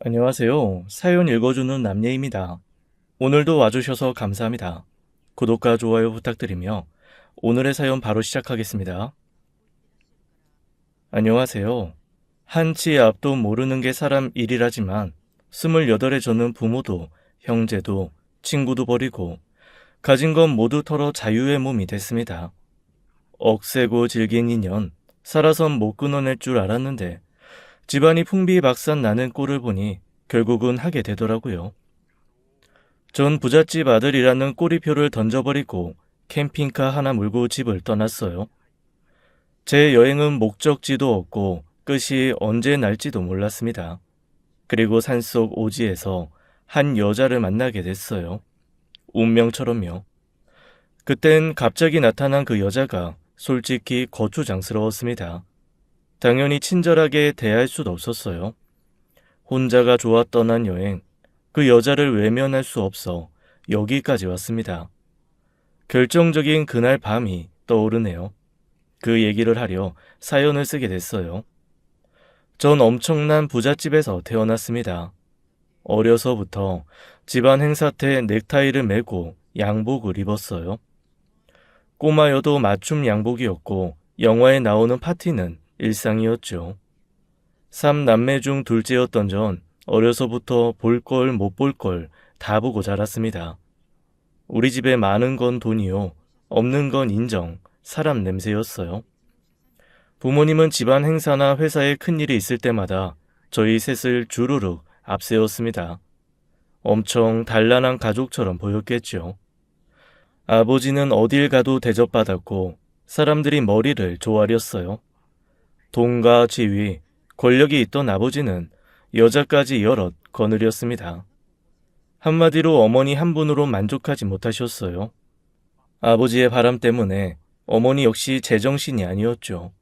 안녕하세요. 사연 읽어주는 남예입니다. 오늘도 와주셔서 감사합니다. 구독과 좋아요 부탁드리며 오늘의 사연 바로 시작하겠습니다. 안녕하세요. 한치 앞도 모르는 게 사람 일이라지만 28에 저는 부모도 형제도 친구도 버리고 가진 건 모두 털어 자유의 몸이 됐습니다. 억세고 질긴 인연, 살아선 못 끊어낼 줄 알았는데 집안이 풍비박산 나는 꼴을 보니 결국은 하게 되더라고요. 전 부잣집 아들이라는 꼬리표를 던져버리고 캠핑카 하나 몰고 집을 떠났어요. 제 여행은 목적지도 없고 끝이 언제 날지도 몰랐습니다. 그리고 산속 오지에서 한 여자를 만나게 됐어요. 운명처럼요. 그땐 갑자기 나타난 그 여자가 솔직히 거추장스러웠습니다. 당연히 친절하게 대할 수도 없었어요. 혼자가 좋아 떠난 여행, 그 여자를 외면할 수 없어 여기까지 왔습니다. 결정적인 그날 밤이 떠오르네요. 그 얘기를 하려 사연을 쓰게 됐어요. 전 엄청난 부잣집에서 태어났습니다. 어려서부터 집안 행사 때 넥타이를 메고 양복을 입었어요. 꼬마여도 맞춤 양복이었고 영화에 나오는 파티는 일상이었죠. 3남매 중 둘째였던 전 어려서부터 볼 걸 못 볼 걸 다 보고 자랐습니다. 우리 집에 많은 건 돈이요, 없는 건 인정, 사람 냄새였어요. 부모님은 집안 행사나 회사에 큰일이 있을 때마다 저희 셋을 주르륵 앞세웠습니다. 엄청 단란한 가족처럼 보였겠죠. 아버지는 어딜 가도 대접받았고 사람들이 머리를 조아렸어요. 돈과 지위, 권력이 있던 아버지는 여자까지 여럿 거느렸습니다. 한마디로 어머니 한 분으로 만족하지 못하셨어요. 아버지의 바람 때문에 어머니 역시 제정신이 아니었죠.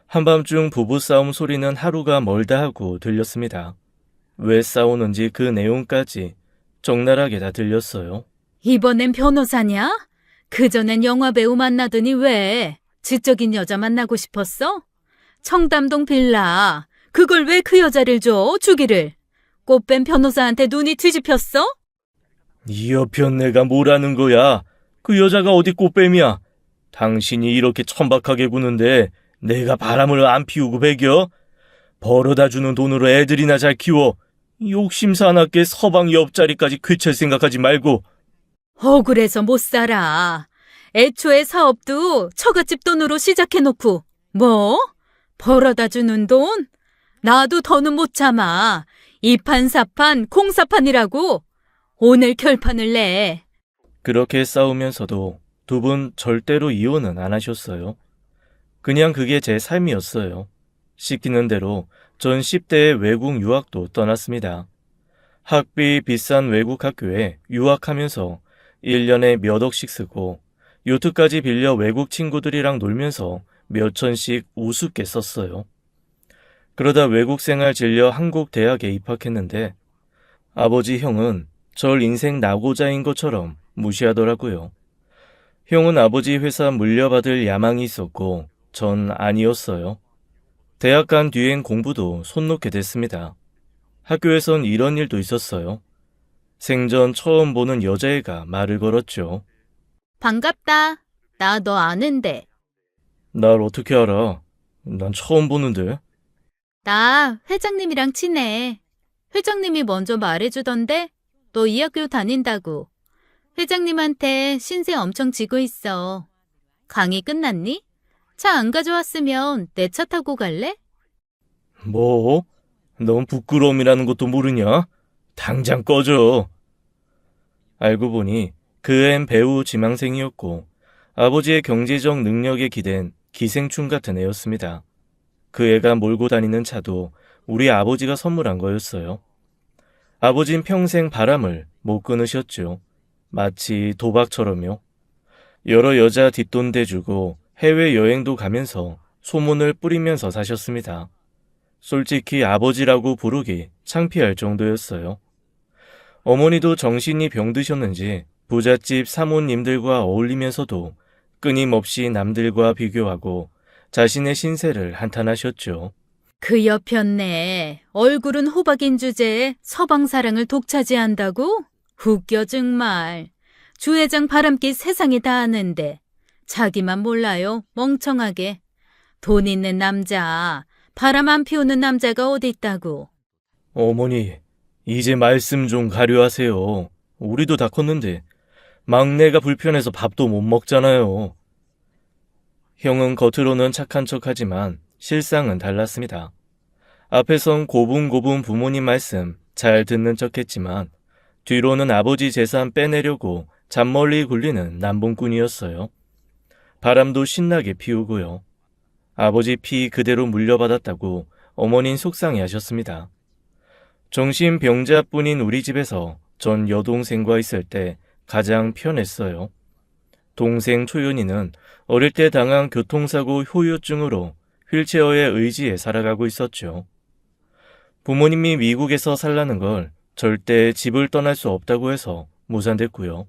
한밤중 부부싸움 소리는 하루가 멀다 하고 들렸습니다. 왜 싸우는지 그 내용까지 적나라하게 다 들렸어요. 이번엔 변호사냐? 그전엔 영화배우 만나더니 왜? 지적인 여자 만나고 싶었어? 청담동 빌라. 그걸 왜 그 여자를 줘? 주기를. 꽃뱀 변호사한테 눈이 뒤집혔어? 이 여편 내가 뭐라는 거야? 그 여자가 어디 꽃뱀이야? 당신이 이렇게 천박하게 구는데 내가 바람을 안 피우고 배겨? 벌어다 주는 돈으로 애들이나 잘 키워. 욕심 사납게 서방 옆자리까지 괴칠 생각하지 말고. 억울해서 못 살아. 애초에 사업도 처갓집 돈으로 시작해놓고. 뭐? 벌어다 주는 돈? 나도 더는 못 참아. 이판사판 공사판이라고. 오늘 결판을 내. 그렇게 싸우면서도 두 분 절대로 이혼은 안 하셨어요. 그냥 그게 제 삶이었어요. 시키는 대로 전 10대에 외국 유학도 떠났습니다. 학비 비싼 외국 학교에 유학하면서 1년에 몇 억씩 쓰고 요트까지 빌려 외국 친구들이랑 놀면서 몇 천씩 우습게 썼어요. 그러다 외국 생활 질려 한국 대학에 입학했는데 아버지 형은 절 인생 낙오자인 것처럼 무시하더라고요. 형은 아버지 회사 물려받을 야망이 있었고 전 아니었어요. 대학 간 뒤엔 공부도 손 놓게 됐습니다. 학교에선 이런 일도 있었어요. 생전 처음 보는 여자애가 말을 걸었죠. 반갑다. 나 너 아는데. 날 어떻게 알아? 난 처음 보는데. 나 회장님이랑 친해. 회장님이 먼저 말해주던데 너 이 학교 다닌다고. 회장님한테 신세 엄청 지고 있어. 강의 끝났니? 차 안 가져왔으면 내 차 타고 갈래? 뭐? 넌 부끄러움이라는 것도 모르냐? 당장 꺼져. 알고 보니 그 앤 배우 지망생이었고 아버지의 경제적 능력에 기댄 기생충 같은 애였습니다. 그 애가 몰고 다니는 차도 우리 아버지가 선물한 거였어요. 아버진 평생 바람을 못 끊으셨죠. 마치 도박처럼요. 여러 여자 뒷돈 대주고 해외여행도 가면서 소문을 뿌리면서 사셨습니다. 솔직히 아버지라고 부르기 창피할 정도였어요. 어머니도 정신이 병드셨는지 부잣집 사모님들과 어울리면서도 끊임없이 남들과 비교하고 자신의 신세를 한탄하셨죠. 그 여편네 얼굴은 호박인 주제에 서방 사랑을 독차지한다고? 웃겨 정말. 주 회장 바람기 세상이 다 아는데 자기만 몰라요, 멍청하게. 돈 있는 남자, 바람 안 피우는 남자가 어디 있다고. 어머니, 이제 말씀 좀 가려하세요. 우리도 다 컸는데 막내가 불편해서 밥도 못 먹잖아요. 형은 겉으로는 착한 척하지만 실상은 달랐습니다. 앞에선 고분고분 부모님 말씀 잘 듣는 척했지만 뒤로는 아버지 재산 빼내려고 잔멀리 굴리는 남봉꾼이었어요. 바람도 신나게 피우고요. 아버지 피 그대로 물려받았다고 어머닌 속상해하셨습니다. 정신병자뿐인 우리 집에서 전 여동생과 있을 때 가장 편했어요. 동생 초연이는 어릴 때 당한 교통사고 후유증으로 휠체어에 의지해 살아가고 있었죠. 부모님이 미국에서 살라는 걸 절대 집을 떠날 수 없다고 해서 무산됐고요.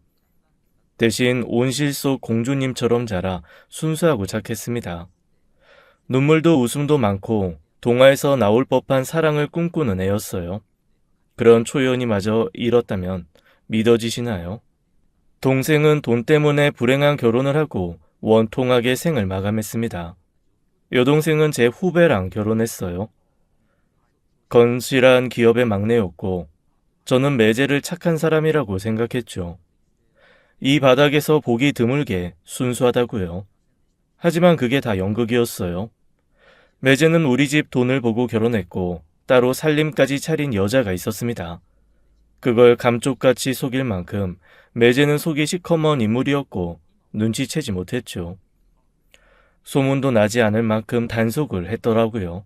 대신 온실 속 공주님처럼 자라 순수하고 착했습니다. 눈물도 웃음도 많고 동화에서 나올 법한 사랑을 꿈꾸는 애였어요. 그런 초연이마저 잃었다면 믿어지시나요? 동생은 돈 때문에 불행한 결혼을 하고 원통하게 생을 마감했습니다. 여동생은 제 후배랑 결혼했어요. 건실한 기업의 막내였고 저는 매제를 착한 사람이라고 생각했죠. 이 바닥에서 보기 드물게 순수하다고요. 하지만 그게 다 연극이었어요. 매제는 우리 집 돈을 보고 결혼했고 따로 살림까지 차린 여자가 있었습니다. 그걸 감쪽같이 속일 만큼 매제는 속이 시커먼 인물이었고 눈치채지 못했죠. 소문도 나지 않을 만큼 단속을 했더라고요.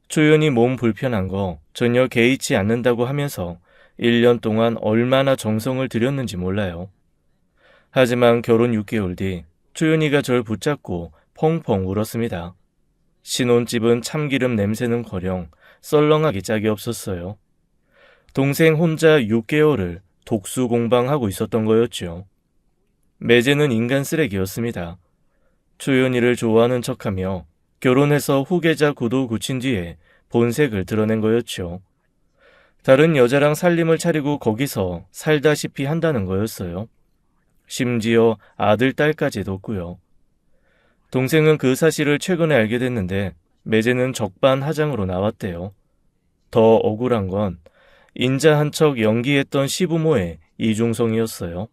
초연이 몸 불편한 거 전혀 개의치 않는다고 하면서 1년 동안 얼마나 정성을 들였는지 몰라요. 하지만 결혼 6개월 뒤 초연이가 절 붙잡고 펑펑 울었습니다. 신혼집은 참기름 냄새는커녕 썰렁하기 짝이 없었어요. 동생 혼자 6개월을 독수 공방하고 있었던 거였죠. 매제는 인간 쓰레기였습니다. 초연이를 좋아하는 척하며 결혼해서 후계자 구도 굳힌 뒤에 본색을 드러낸 거였죠. 다른 여자랑 살림을 차리고 거기서 살다시피 한다는 거였어요. 심지어 아들, 딸까지 뒀고요. 동생은 그 사실을 최근에 알게 됐는데 매제는 적반하장으로 나왔대요. 더 억울한 건 인자 한 척 연기했던 시부모의 이중성이었어요.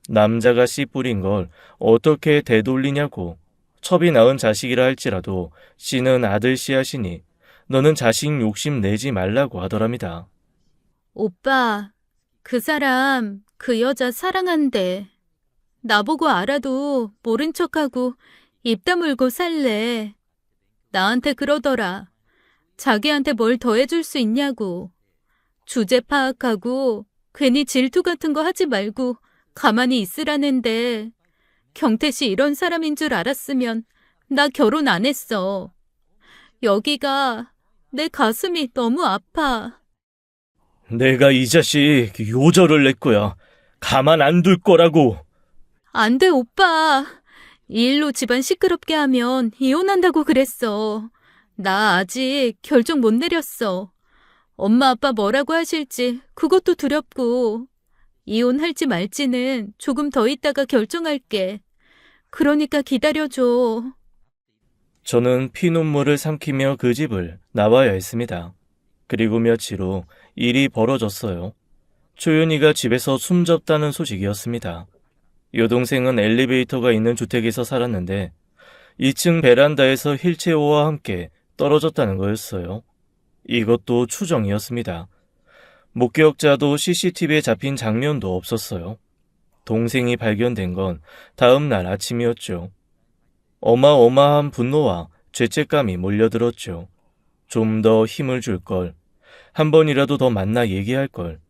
남자가 씨 뿌린 걸 어떻게 되돌리냐고. 첩이 낳은 자식이라 할지라도 씨는 아들 씨앗이니 너는 자식 욕심 내지 말라고 하더랍니다. 오빠, 그 사람, 그 여자 사랑한대. 나보고 알아도 모른 척하고 입 다물고 살래. 나한테 그러더라. 자기한테 뭘 더 해줄 수 있냐고. 주제 파악하고 괜히 질투 같은 거 하지 말고 가만히 있으라는데 경태 씨 이런 사람인 줄 알았으면 나 결혼 안 했어. 여기가 내 가슴이 너무 아파. 내가 이 자식 요절을 낼 거야. 가만 안 둘 거라고. 안 돼, 오빠. 이 일로 집안 시끄럽게 하면 이혼한다고 그랬어. 나 아직 결정 못 내렸어. 엄마 아빠 뭐라고 하실지 그것도 두렵고. 이혼할지 말지는 조금 더 있다가 결정할게. 그러니까 기다려줘. 저는 피눈물을 삼키며 그 집을 나와야 했습니다. 그리고 며칠 후 일이 벌어졌어요. 초연이가 집에서 숨졌다는 소식이었습니다. 여동생은 엘리베이터가 있는 주택에서 살았는데 2층 베란다에서 휠체어와 함께 떨어졌다는 거였어요. 이것도 추정이었습니다. 목격자도 CCTV에 잡힌 장면도 없었어요. 동생이 발견된 건 다음 날 아침이었죠. 어마어마한 분노와 죄책감이 몰려들었죠. 좀 더 힘을 줄 걸. 한 번이라도 더 만나 얘기할 걸.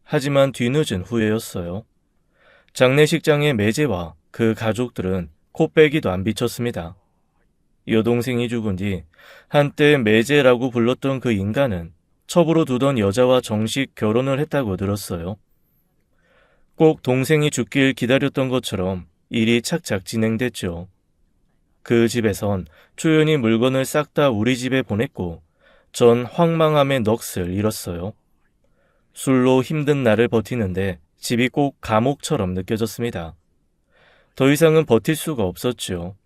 하지만 뒤늦은 후회였어요. 장례식장의 매제와 그 가족들은 코빼기도 안 비쳤습니다. 여동생이 죽은 뒤 한때 매제라고 불렀던 그 인간은 첩으로 두던 여자와 정식 결혼을 했다고 들었어요. 꼭 동생이 죽길 기다렸던 것처럼 일이 착착 진행됐죠. 그 집에선 초연히 물건을 싹 다 우리 집에 보냈고 전 황망함에 넋을 잃었어요. 술로 힘든 날을 버티는데 집이 꼭 감옥처럼 느껴졌습니다. 더 이상은 버틸 수가 없었죠.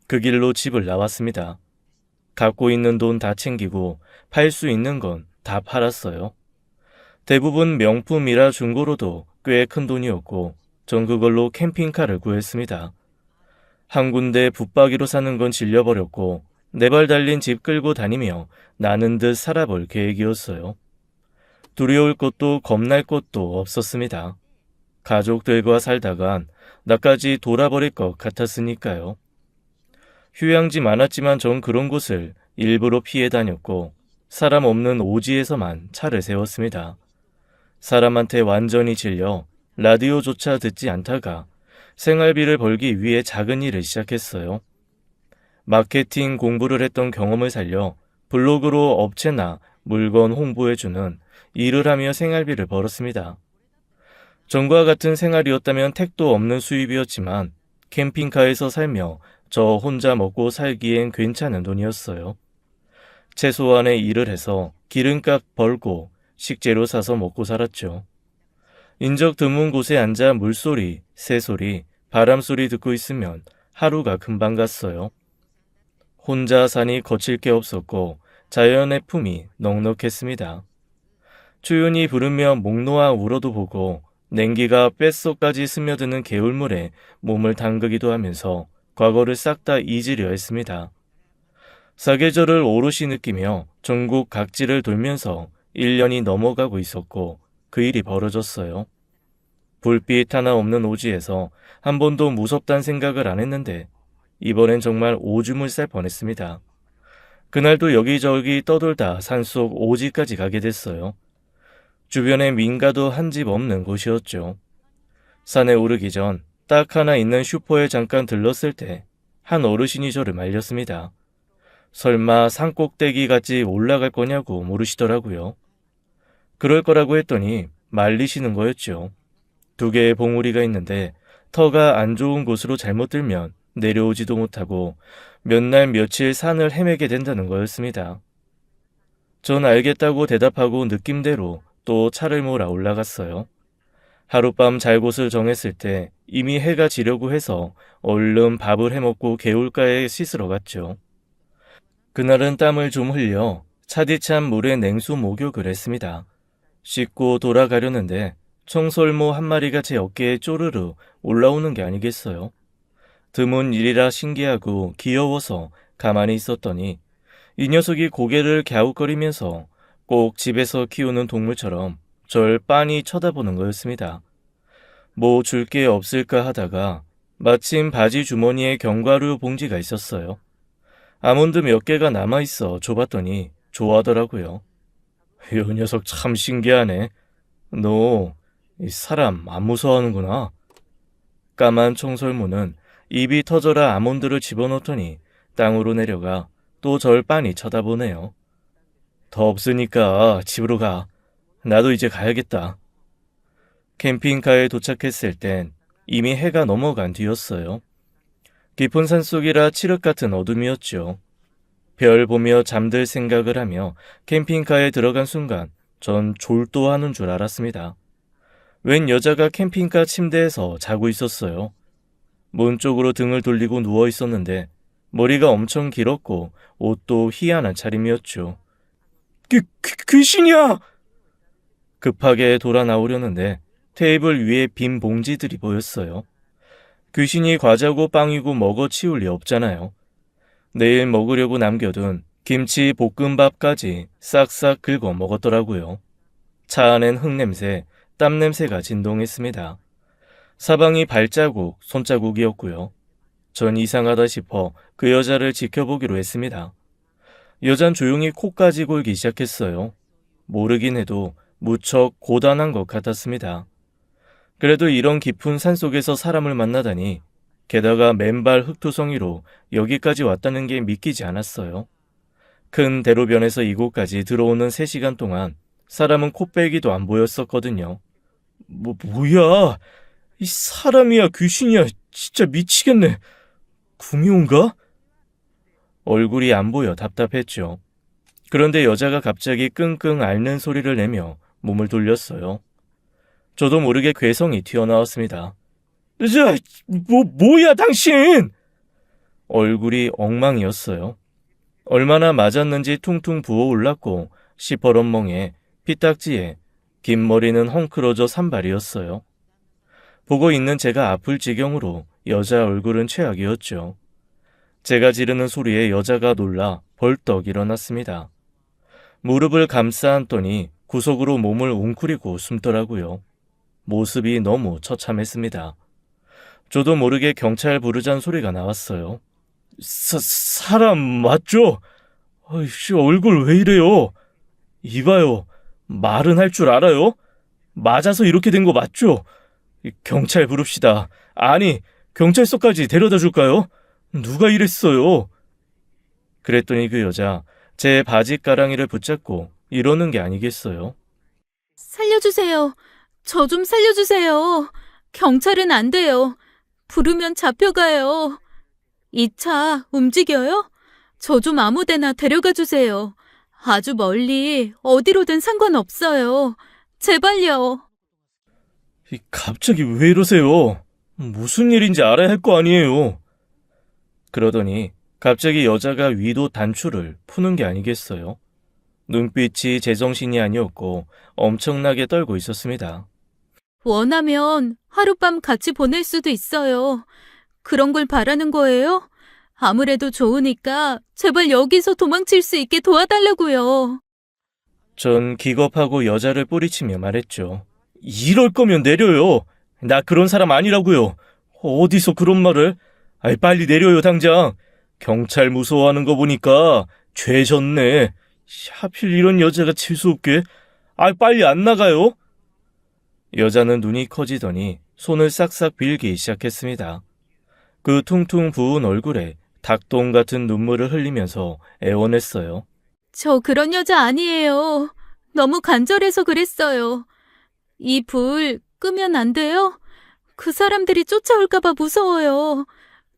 그 길로 집을 나왔습니다. 갖고 있는 돈 다 챙기고 팔 수 있는 건 다 팔았어요. 대부분 명품이라 중고로도 꽤 큰 돈이었고 전 그걸로 캠핑카를 구했습니다. 한 군데 붙박이로 사는 건 질려버렸고 네 발 달린 집 끌고 다니며 나는 듯 살아볼 계획이었어요. 두려울 것도 겁날 것도 없었습니다. 가족들과 살다간 나까지 돌아버릴 것 같았으니까요. 휴양지 많았지만 전 그런 곳을 일부러 피해 다녔고 사람 없는 오지에서만 차를 세웠습니다. 사람한테 완전히 질려 라디오조차 듣지 않다가 생활비를 벌기 위해 작은 일을 시작했어요. 마케팅 공부를 했던 경험을 살려 블로그로 업체나 물건 홍보해주는 일을 하며 생활비를 벌었습니다. 전과 같은 생활이었다면 택도 없는 수입이었지만 캠핑카에서 살며 저 혼자 먹고 살기엔 괜찮은 돈이었어요. 최소한의 일을 해서 기름값 벌고 식재료 사서 먹고 살았죠. 인적 드문 곳에 앉아 물소리, 새소리, 바람소리 듣고 있으면 하루가 금방 갔어요. 혼자 사니 거칠 게 없었고 자연의 품이 넉넉했습니다. 초연히 부르며 목 놓아 울어도 보고 냉기가 뼛속까지 스며드는 개울물에 몸을 담그기도 하면서 과거를 싹 다 잊으려 했습니다. 사계절을 오롯이 느끼며 전국 각지를 돌면서 1년이 넘어가고 있었고 그 일이 벌어졌어요. 불빛 하나 없는 오지에서 한 번도 무섭단 생각을 안 했는데 이번엔 정말 오줌을 쌀 뻔했습니다. 그날도 여기저기 떠돌다 산속 오지까지 가게 됐어요. 주변에 민가도 한 집 없는 곳이었죠. 산에 오르기 전 딱 하나 있는 슈퍼에 잠깐 들렀을 때 한 어르신이 저를 말렸습니다. 설마 산꼭대기까지 올라갈 거냐고 물으시더라고요. 그럴 거라고 했더니 말리시는 거였죠. 2개의 봉우리가 있는데 터가 안 좋은 곳으로 잘못 들면 내려오지도 못하고 몇 날 며칠 산을 헤매게 된다는 거였습니다. 전 알겠다고 대답하고 느낌대로 또 차를 몰아 올라갔어요. 하룻밤 잘 곳을 정했을 때 이미 해가 지려고 해서 얼른 밥을 해먹고 개울가에 씻으러 갔죠. 그날은 땀을 좀 흘려 차디찬 물에 냉수 목욕을 했습니다. 씻고 돌아가려는데 청설모 한 마리가 제 어깨에 쪼르르 올라오는 게 아니겠어요. 드문 일이라 신기하고 귀여워서 가만히 있었더니 이 녀석이 고개를 갸웃거리면서 꼭 집에서 키우는 동물처럼 절 빤히 쳐다보는 거였습니다. 뭐 줄 게 없을까 하다가 마침 바지 주머니에 견과류 봉지가 있었어요. 아몬드 몇 개가 남아있어 줘봤더니 좋아하더라고요. 이 녀석 참 신기하네. 너 사람 안 무서워하는구나. 까만 청설모는 입이 터져라 아몬드를 집어넣더니 땅으로 내려가 또 절 빤히 쳐다보네요. 더 없으니까 집으로 가. 나도 이제 가야겠다. 캠핑카에 도착했을 땐 이미 해가 넘어간 뒤였어요. 깊은 산속이라 칠흑 같은 어둠이었죠. 별 보며 잠들 생각을 하며 캠핑카에 들어간 순간 전 졸도하는 줄 알았습니다. 웬 여자가 캠핑카 침대에서 자고 있었어요. 문 쪽으로 등을 돌리고 누워 있었는데 머리가 엄청 길었고 옷도 희한한 차림이었죠. 귀신이야! 급하게 돌아 나오려는데 테이블 위에 빈 봉지들이 보였어요. 귀신이 과자고 빵이고 먹어 치울 리 없잖아요. 내일 먹으려고 남겨둔 김치 볶음밥까지 싹싹 긁어 먹었더라고요. 차 안엔 흙냄새, 땀냄새가 진동했습니다. 사방이 발자국, 손자국이었고요. 전 이상하다 싶어 그 여자를 지켜보기로 했습니다. 여잔 조용히 코까지 골기 시작했어요. 모르긴 해도 무척 고단한 것 같았습니다. 그래도 이런 깊은 산속에서 사람을 만나다니, 게다가 맨발 흙투성이로 여기까지 왔다는 게 믿기지 않았어요. 큰 대로변에서 이곳까지 들어오는 3시간 동안 사람은 코빼기도 안 보였었거든요. 뭐야? 이 사람이야 귀신이야? 진짜 미치겠네. 구미호인가? 얼굴이 안 보여 답답했죠. 그런데 여자가 갑자기 끙끙 앓는 소리를 내며 몸을 돌렸어요. 저도 모르게 괴성이 튀어나왔습니다. 뭐야 당신! 얼굴이 엉망이었어요. 얼마나 맞았는지 퉁퉁 부어올랐고 시퍼런멍에 피딱지에 긴 머리는 헝클어져 산발이었어요. 보고 있는 제가 아플 지경으로 여자 얼굴은 최악이었죠. 제가 지르는 소리에 여자가 놀라 벌떡 일어났습니다. 무릎을 감싸 안더니 구석으로 몸을 웅크리고 숨더라고요. 모습이 너무 처참했습니다. 저도 모르게 경찰 부르잔 소리가 나왔어요. 사람 맞죠? 아이씨, 얼굴 왜 이래요? 이봐요, 말은 할 줄 알아요? 맞아서 이렇게 된 거 맞죠? 경찰 부릅시다. 아니, 경찰서까지 데려다 줄까요? 누가 이랬어요? 그랬더니 그 여자 제 바지가랑이를 붙잡고 이러는 게 아니겠어요? 살려주세요. 저 좀 살려주세요. 경찰은 안 돼요. 부르면 잡혀가요. 이 차 움직여요? 저 좀 아무 데나 데려가 주세요. 아주 멀리 어디로든 상관없어요. 제발요. 갑자기 왜 이러세요? 무슨 일인지 알아야 할 거 아니에요. 그러더니 갑자기 여자가 위도 단추를 푸는 게 아니겠어요? 눈빛이 제정신이 아니었고 엄청나게 떨고 있었습니다. 원하면 하룻밤 같이 보낼 수도 있어요. 그런 걸 바라는 거예요? 아무래도 좋으니까 제발 여기서 도망칠 수 있게 도와달라고요. 전 기겁하고 여자를 뿌리치며 말했죠. 이럴 거면 내려요. 나 그런 사람 아니라고요. 어디서 그런 말을? 빨리 내려요 당장. 경찰 무서워하는 거 보니까 죄졌네. 하필 이런 여자가 재수없게. 빨리 안 나가요? 여자는 눈이 커지더니 손을 싹싹 빌기 시작했습니다. 그 퉁퉁 부은 얼굴에 닭똥 같은 눈물을 흘리면서 애원했어요. 저 그런 여자 아니에요. 너무 간절해서 그랬어요. 이 불 끄면 안 돼요? 그 사람들이 쫓아올까봐 무서워요.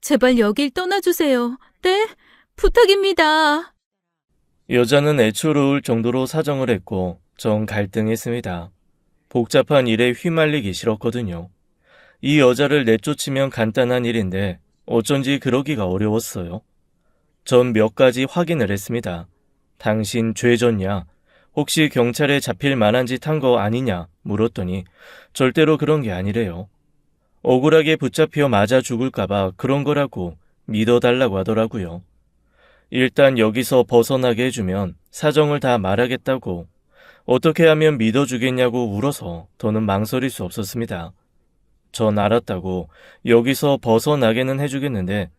제발 여길 떠나주세요. 네? 부탁입니다. 여자는 애처로울 정도로 사정을 했고 전 갈등했습니다. 복잡한 일에 휘말리기 싫었거든요. 이 여자를 내쫓으면 간단한 일인데 어쩐지 그러기가 어려웠어요. 전 몇 가지 확인을 했습니다. 당신 죄졌냐? 혹시 경찰에 잡힐 만한 짓 한 거 아니냐? 물었더니 절대로 그런 게 아니래요. 억울하게 붙잡혀 맞아 죽을까봐 그런 거라고 믿어달라고 하더라고요. 일단 여기서 벗어나게 해주면 사정을 다 말하겠다고 어떻게 하면 믿어주겠냐고 울어서 더는 망설일 수 없었습니다. 전 알았다고 여기서 벗어나게는 해주겠는데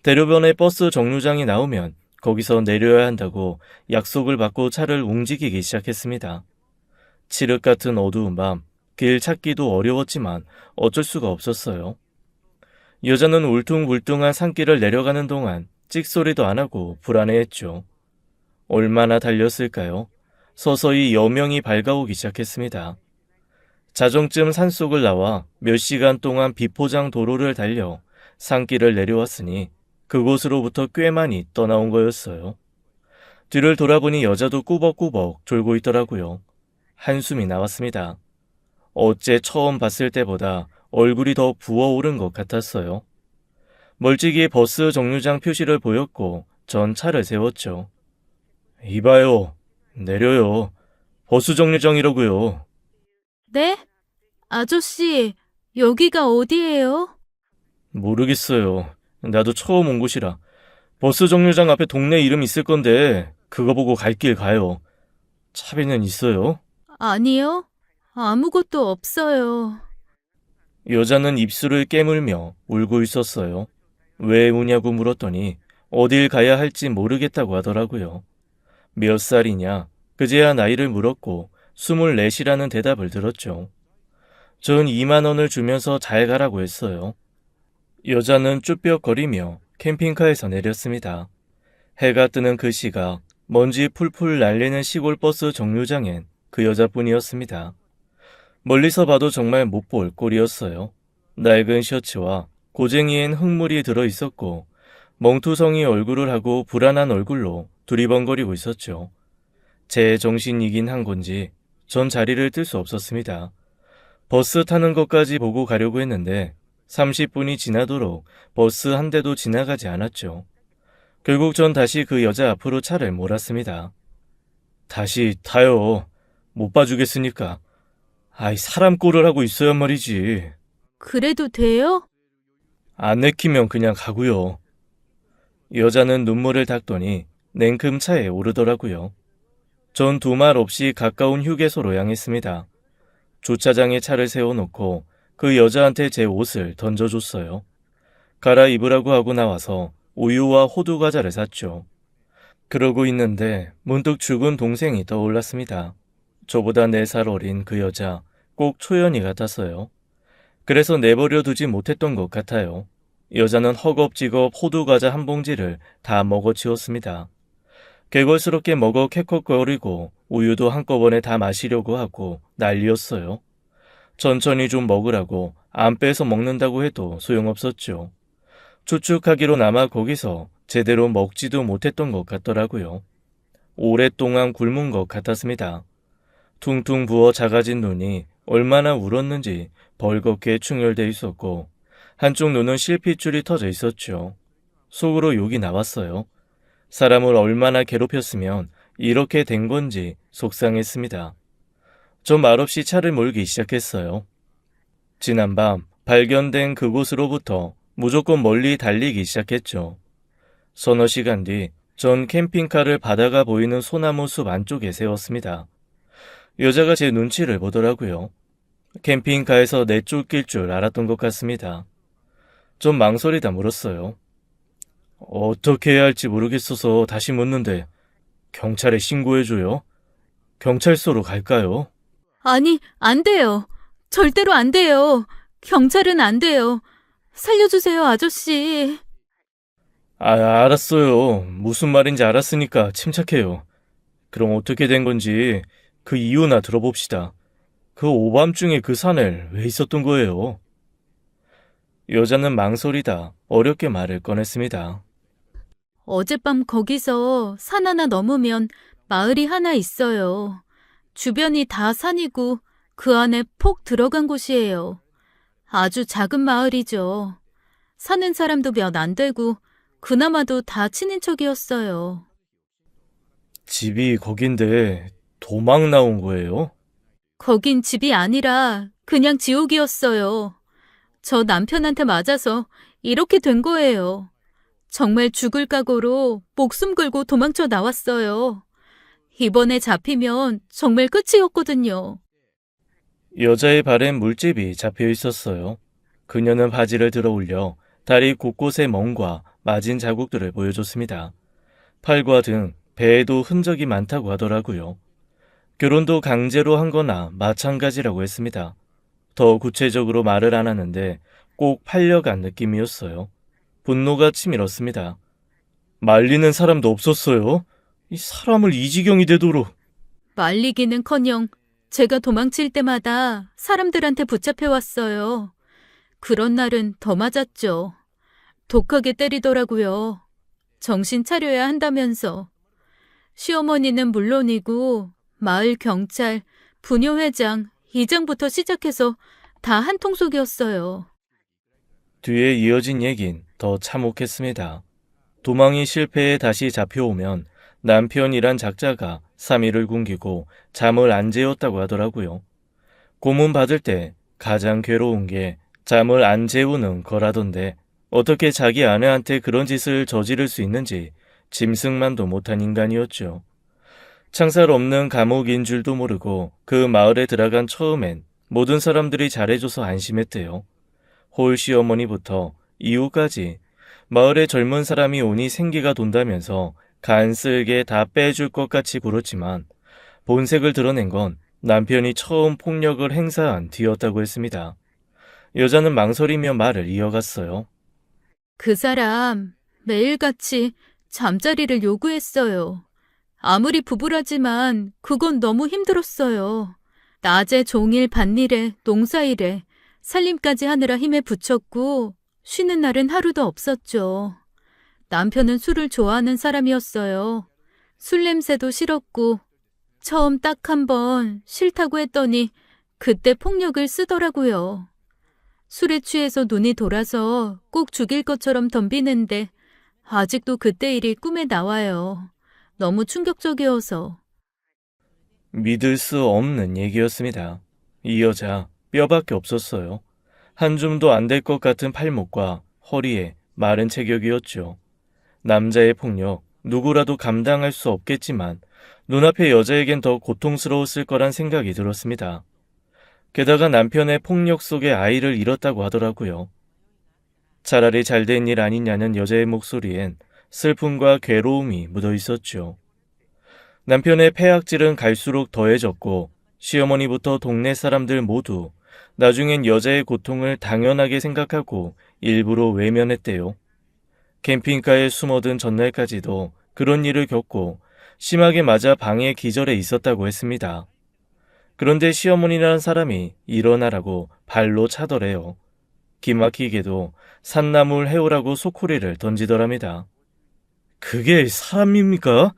대로변에 버스 정류장이 나오면 거기서 내려야 한다고 약속을 받고 차를 움직이기 시작했습니다. 칠흑 같은 어두운 밤, 길 찾기도 어려웠지만 어쩔 수가 없었어요. 여자는 울퉁불퉁한 산길을 내려가는 동안 찍소리도 안 하고 불안해했죠. 얼마나 달렸을까요? 서서히 여명이 밝아오기 시작했습니다. 자정쯤 산속을 나와 몇 시간 동안 비포장 도로를 달려 산길을 내려왔으니 그곳으로부터 꽤 많이 떠나온 거였어요. 뒤를 돌아보니 여자도 꾸벅꾸벅 졸고 있더라고요. 한숨이 나왔습니다. 어째 처음 봤을 때보다 얼굴이 더 부어오른 것 같았어요. 멀찍이 버스 정류장 표시를 보였고 전 차를 세웠죠. 이봐요. 내려요. 버스 정류장이라고요. 네? 아저씨, 여기가 어디예요? 모르겠어요. 나도 처음 온 곳이라. 버스 정류장 앞에 동네 이름 있을 건데 그거 보고 갈 길 가요. 차비는 있어요? 아니요. 아무것도 없어요. 여자는 입술을 깨물며 울고 있었어요. 왜 우냐고 물었더니 어딜 가야 할지 모르겠다고 하더라고요. 몇 살이냐? 그제야 나이를 물었고 24이라는 대답을 들었죠. 전 2만 원을 주면서 잘 가라고 했어요. 여자는 쭈뼛거리며 캠핑카에서 내렸습니다. 해가 뜨는 그 시각 먼지 풀풀 날리는 시골 버스 정류장엔 그 여자뿐이었습니다. 멀리서 봐도 정말 못 볼 꼴이었어요. 낡은 셔츠와 고쟁이엔 흙물이 들어있었고 멍투성이 얼굴을 하고 불안한 얼굴로 두리번거리고 있었죠. 제 정신이긴 한 건지 전 자리를 뜰 수 없었습니다. 버스 타는 것까지 보고 가려고 했는데 30분이 지나도록 버스 한 대도 지나가지 않았죠. 결국 전 다시 그 여자 앞으로 차를 몰았습니다. 다시 타요. 못 봐주겠으니까. 아이, 사람 꼴을 하고 있어야 말이지. 그래도 돼요? 안 내키면 그냥 가고요. 여자는 눈물을 닦더니 냉큼 차에 오르더라고요. 전 두 말 없이 가까운 휴게소로 향했습니다. 주차장에 차를 세워놓고 그 여자한테 제 옷을 던져줬어요. 갈아입으라고 하고 나와서 우유와 호두 과자를 샀죠. 그러고 있는데 문득 죽은 동생이 떠올랐습니다. 저보다 4살 어린 그 여자 꼭 초연이 같았어요. 그래서 내버려 두지 못했던 것 같아요. 여자는 허겁지겁 호두 과자 한 봉지를 다 먹어치웠습니다. 개걸스럽게 먹어 캑캑거리고 우유도 한꺼번에 다 마시려고 하고 난리였어요. 천천히 좀 먹으라고 안 빼서 먹는다고 해도 소용없었죠. 추측하기로나마 거기서 제대로 먹지도 못했던 것 같더라고요. 오랫동안 굶은 것 같았습니다. 퉁퉁 부어 작아진 눈이 얼마나 울었는지 벌겋게 충혈돼 있었고 한쪽 눈은 실핏줄이 터져 있었죠. 속으로 욕이 나왔어요. 사람을 얼마나 괴롭혔으면 이렇게 된 건지 속상했습니다. 전 말없이 차를 몰기 시작했어요. 지난밤 발견된 그곳으로부터 무조건 멀리 달리기 시작했죠. 서너 시간 뒤 전 캠핑카를 바다가 보이는 소나무 숲 안쪽에 세웠습니다. 여자가 제 눈치를 보더라고요. 캠핑카에서 내쫓길 줄 알았던 것 같습니다. 좀 망설이다 물었어요. 어떻게 해야 할지 모르겠어서 다시 묻는데 경찰에 신고해줘요? 경찰서로 갈까요? 아니, 안 돼요. 절대로 안 돼요. 경찰은 안 돼요. 살려주세요, 아저씨. 알았어요. 무슨 말인지 알았으니까 침착해요. 그럼 어떻게 된 건지 그 이유나 들어봅시다. 그 오밤중에 그 산에 왜 있었던 거예요? 여자는 망설이다 어렵게 말을 꺼냈습니다. 어젯밤 거기서 산 하나 넘으면 마을이 하나 있어요. 주변이 다 산이고 그 안에 폭 들어간 곳이에요. 아주 작은 마을이죠. 사는 사람도 몇 안 되고 그나마도 다 친인척이었어요. 집이 거긴데 도망 나온 거예요? 거긴 집이 아니라 그냥 지옥이었어요. 저 남편한테 맞아서 이렇게 된 거예요. 정말 죽을 각오로 목숨 걸고 도망쳐 나왔어요. 이번에 잡히면 정말 끝이었거든요. 여자의 발엔 물집이 잡혀 있었어요. 그녀는 바지를 들어 올려 다리 곳곳에 멍과 맞은 자국들을 보여줬습니다. 팔과 등, 배에도 흔적이 많다고 하더라고요. 결혼도 강제로 한 거나 마찬가지라고 했습니다. 더 구체적으로 말을 안 하는데 꼭 팔려간 느낌이었어요. 분노가 치밀었습니다. 말리는 사람도 없었어요? 이 사람을 이 지경이 되도록. 말리기는커녕 제가 도망칠 때마다 사람들한테 붙잡혀왔어요. 그런 날은 더 맞았죠. 독하게 때리더라고요. 정신 차려야 한다면서. 시어머니는 물론이고 마을 경찰, 부녀회장, 이장부터 시작해서 다 한통속이었어요. 뒤에 이어진 얘긴 더 참혹했습니다. 도망이 실패해 다시 잡혀오면 남편이란 작자가 3일을 굶기고 잠을 안 재웠다고 하더라고요. 고문 받을 때 가장 괴로운 게 잠을 안 재우는 거라던데 어떻게 자기 아내한테 그런 짓을 저지를 수 있는지 짐승만도 못한 인간이었죠. 창살 없는 감옥인 줄도 모르고 그 마을에 들어간 처음엔 모든 사람들이 잘해줘서 안심했대요. 홀 시어머니부터 이후까지 마을에 젊은 사람이 오니 생기가 돈다면서 간쓸게 다 빼줄 것 같이 굴었지만 본색을 드러낸 건 남편이 처음 폭력을 행사한 뒤였다고 했습니다. 여자는 망설이며 말을 이어갔어요. 그 사람 매일같이 잠자리를 요구했어요. 아무리 부부라지만 그건 너무 힘들었어요. 낮에 종일 밭일에 농사일에 살림까지 하느라 힘에 부쳤고 쉬는 날은 하루도 없었죠. 남편은 술을 좋아하는 사람이었어요. 술 냄새도 싫었고 처음 딱 한 번 싫다고 했더니 그때 폭력을 쓰더라고요. 술에 취해서 눈이 돌아서 꼭 죽일 것처럼 덤비는데 아직도 그때 일이 꿈에 나와요. 너무 충격적이어서. 믿을 수 없는 얘기였습니다. 이 여자 뼈밖에 없었어요. 한 줌도 안 될 것 같은 팔목과 허리에 마른 체격이었죠. 남자의 폭력, 누구라도 감당할 수 없겠지만 눈앞의 여자에겐 더 고통스러웠을 거란 생각이 들었습니다. 게다가 남편의 폭력 속에 아이를 잃었다고 하더라고요. 차라리 잘된 일 아니냐는 여자의 목소리엔 슬픔과 괴로움이 묻어 있었죠. 남편의 폐악질은 갈수록 더해졌고 시어머니부터 동네 사람들 모두 나중엔 여자의 고통을 당연하게 생각하고 일부러 외면했대요. 캠핑카에 숨어든 전날까지도 그런 일을 겪고 심하게 맞아 방에 기절해 있었다고 했습니다. 그런데 시어머니라는 사람이 일어나라고 발로 차더래요. 기막히게도 산나물 해오라고 소쿠리를 던지더랍니다. 그게 사람입니까?